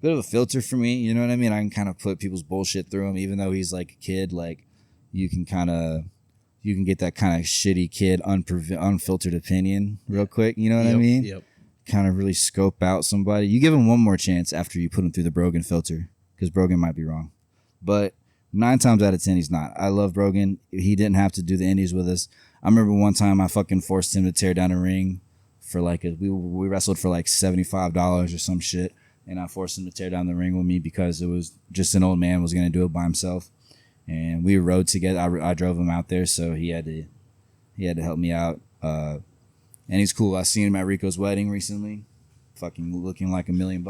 bit of a filter for me, you know what I mean? I can kind of put people's bullshit through him, even though he's like a kid. Like, you can get that kind of shitty kid, unfiltered opinion real quick. You know what I mean? Yep. Kind of really scope out somebody. You give him one more chance after you put him through the Brogan filter, because Brogan might be wrong. But 9 times out of 10, he's not. I love Brogan. He didn't have to do the Indies with us. I remember one time I fucking forced him to tear down a ring for like we wrestled for like $75 or some shit, and I forced him to tear down the ring with me because it was just an old man was gonna do it by himself, and we rode together. I drove him out there, so he had to help me out. And he's cool. I seen him at Rico's wedding recently, fucking looking like $1 million.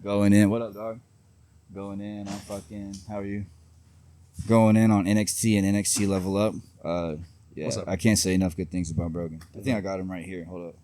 Going in, what up, dog? Going in on fucking, how are you? Going in on NXT and NXT Level Up. Yeah, What's up? I can't say enough good things about Brogan. I think I got him right here. Hold up.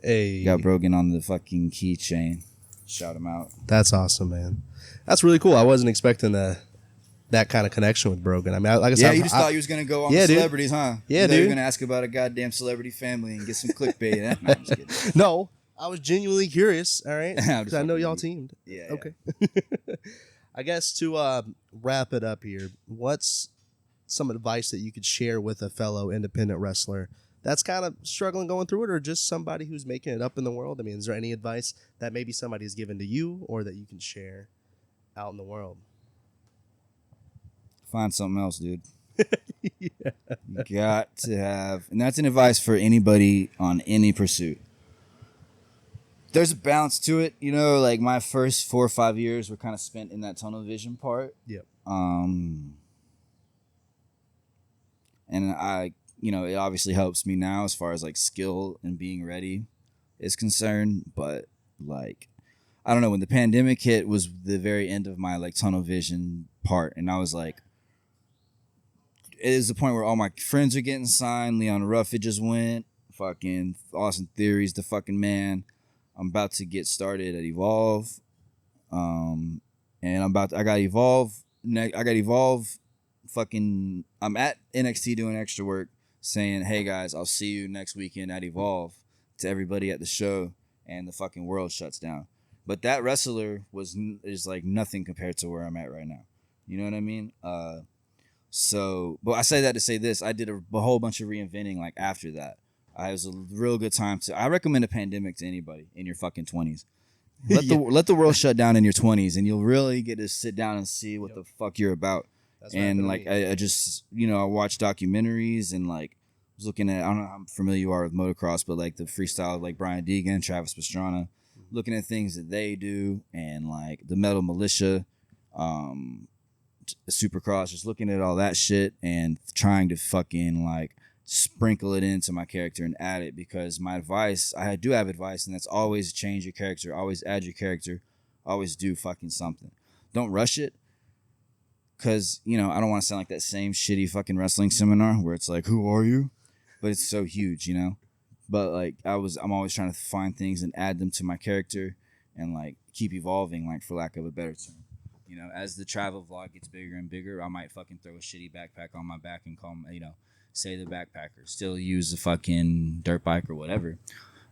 Hey, Got Brogan on the fucking keychain. Shout him out. that's awesome, man. That's really cool. I wasn't expecting that kind of connection with Brogan. I mean, like I said, Yeah, you just thought you was gonna go on Yeah, the dude. celebrities, huh? Yeah, You thought you dude. were gonna ask about a goddamn celebrity family and get some clickbait. No, I'm just kidding. No, I was genuinely curious. All right, I'm 'Cause just I know fucking y'all with you. teamed. Yeah. Okay. I guess to wrap it up here, what's some advice that you could share with a fellow independent wrestler that's kind of struggling going through it, or just somebody who's making it up in the world? I mean, is there any advice that maybe somebody has given to you or that you can share out in the world? Find something else, dude. Yeah. You got to have, and that's an advice for anybody on any pursuit. There's a balance to it, you know. Like my first 4 or 5 years were kind of spent in that tunnel vision part. Yep. And I, you know, it obviously helps me now as far as like skill and being ready is concerned. But like, I don't know, when the pandemic hit was the very end of my like tunnel vision part, and I was like, it is the point where all my friends are getting signed. Leon Ruff, it just went. Fucking Austin Theory's the fucking man. I'm about to get started at Evolve. And I got Evolve. Fucking, I'm at NXT doing extra work saying, hey guys, I'll see you next weekend at Evolve to everybody at the show, and the fucking world shuts down. But that wrestler is like nothing compared to where I'm at right now. You know what I mean? But I say that to say this. I did a whole bunch of reinventing like after that. It was a real good time I recommend a pandemic to anybody in your fucking 20s. Let the world shut down in your 20s, and you'll really get to sit down and see what the fuck you're about. That's And like I just, you know, I watched documentaries and like was looking at, I don't know how familiar you are with motocross, but like the freestyle of like Brian Deegan, Travis Pastrana, looking at things that they do, and like the Metal Militia, Supercross, just looking at all that shit and trying to fucking like sprinkle it into my character and add it, because my advice, I do have advice, and that's always change your character, always add your character, always do fucking something. Don't rush it. because, you know, I don't want to sound like that same shitty fucking wrestling seminar where it's like, who are you? But it's so huge, you know? But, like, I'm always trying to find things and add them to my character and, like, keep evolving, like, for lack of a better term. You know, as the travel vlog gets bigger and bigger, I might fucking throw a shitty backpack on my back and call, you know, say the backpacker. Still use the fucking dirt bike or whatever.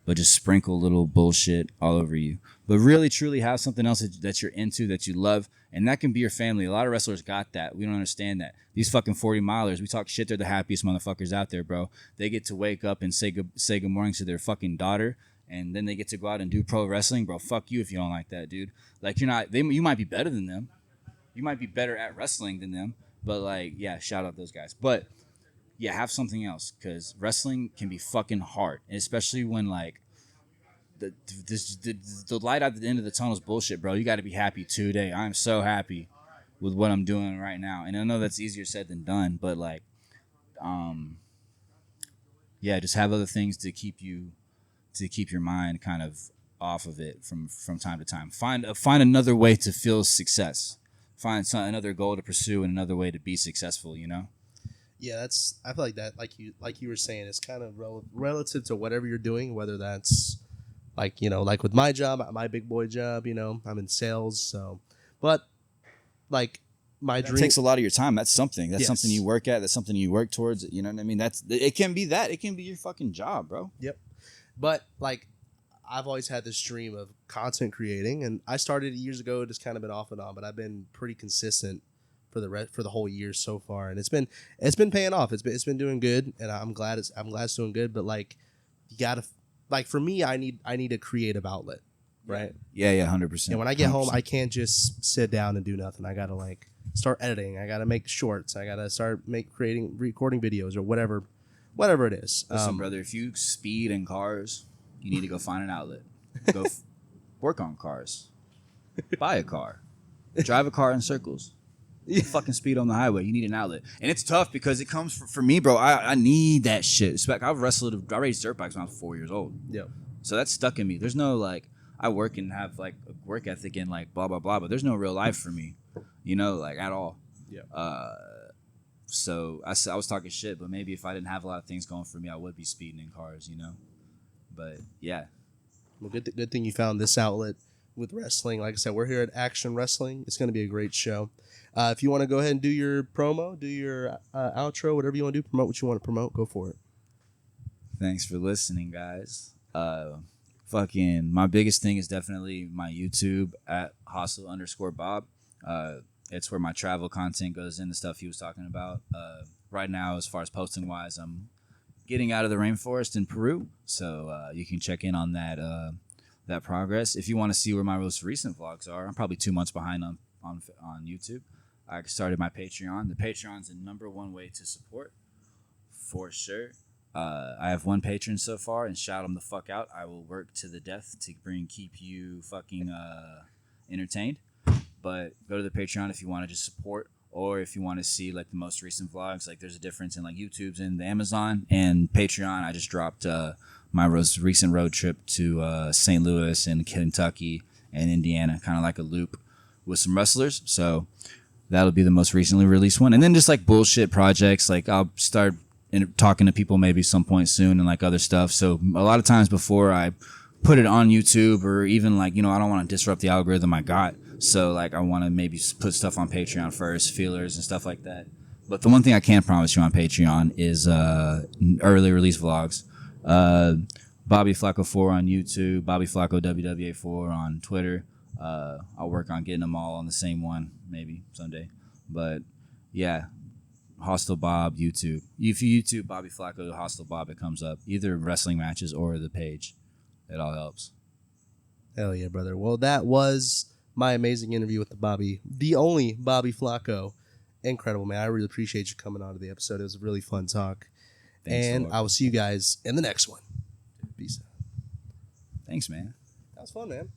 But just sprinkle little bullshit all over you. But really, truly have something else that you're into, that you love, and that can be your family. A lot of wrestlers got that. We don't understand that. These fucking 40 milers, we talk shit, they're the happiest motherfuckers out there, bro. They get to wake up and say good morning to their fucking daughter, and then they get to go out and do pro wrestling, bro. Fuck you if you don't like that, dude. Like, you might be better than them. You might be better at wrestling than them, but, like, yeah, shout out those guys. But yeah, have something else, because wrestling can be fucking hard, and especially when, like, the light at the end of the tunnel is bullshit, bro. You got to be happy today. I'm so happy with what I'm doing right now, and I know that's easier said than done, but, like, yeah, just have other things to keep your mind kind of off of it from time to time. Find another way to feel success. Find another goal to pursue and another way to be successful, you know? Yeah, I feel like that, like you were saying, it's kind of relative to whatever you're doing, whether that's, like, you know, like with my job, my big boy job, you know, I'm in sales, so, but, like, my dream takes a lot of your time. That's something. That's Yes. something you work at. That's something you work towards. You know what I mean? It can be that. It can be your fucking job, bro. Yep. But, like, I've always had this dream of content creating, and I started years ago, just kind of been off and on, but I've been pretty consistent for the whole year so far, and it's been paying off. It's been doing good, and I'm glad it's doing good. But, like, you gotta, like, for me, I need a creative outlet, right? Yeah, 100%. And when I get 100%. home, I can't just sit down and do nothing. I gotta, like, start editing. I gotta make shorts. I gotta start recording videos or whatever it is. Listen, brother, if you speed in cars, you need to go find an outlet. Go work on cars. Buy a car. Drive a car in circles. You fucking speed on the highway. You need an outlet. And it's tough because it comes for me, bro. I need that shit. I raced dirt bikes when I was 4 years old. Yeah. So that's stuck in me. There's no, like, I work and have, like, a work ethic and, like, blah, blah, blah. But there's no real life for me, you know, like, at all. Yeah. So I was talking shit, but maybe if I didn't have a lot of things going for me, I would be speeding in cars, you know. But yeah. Well, good thing you found this outlet with wrestling. Like I said, we're here at Action Wrestling. It's going to be a great show. If you want to go ahead and do your promo, do your outro, whatever you want to do, promote what you want to promote, go for it. Thanks for listening, guys. Fucking my biggest thing is definitely my YouTube at hustle_Bob. It's where my travel content goes in, the stuff he was talking about. Right now, as far as posting wise, I'm getting out of the rainforest in Peru, so you can check in on that progress. If you want to see where my most recent vlogs are, I'm probably 2 months behind on YouTube. I started my Patreon. The Patreon's the number one way to support, for sure. I have one patron so far, and shout him the fuck out. I will work to the death to keep you fucking entertained. But go to the Patreon if you want to just support, or if you want to see, like, the most recent vlogs. Like, there's a difference in, like, YouTube's and the Amazon and Patreon. I just dropped my recent road trip to St. Louis and Kentucky and Indiana, kind of like a loop with some wrestlers. So that'll be the most recently released one. And then just, like, bullshit projects. Like, I'll start talking to people maybe some point soon and, like, other stuff. So a lot of times before I put it on YouTube, or even, like, you know, I don't want to disrupt the algorithm I got. So, like, I want to maybe put stuff on Patreon first, feelers and stuff like that. But the one thing I can promise you on Patreon is early release vlogs. Bobby Flaco 4 on YouTube, Bobby Flaco WWA 4 on Twitter. I'll work on getting them all on the same one maybe someday. But yeah, Hostile Bob YouTube. If you YouTube Bobby Flaco Hostile Bob, it comes up. Either wrestling matches or the page. It all helps. Hell yeah, brother. Well, that was my amazing interview with the only Bobby Flaco. Incredible, man. I really appreciate you coming on to the episode. It was a really fun talk. Thanks, and Lord. I will see you guys in the next one. Peace out. Thanks, man. That was fun, man.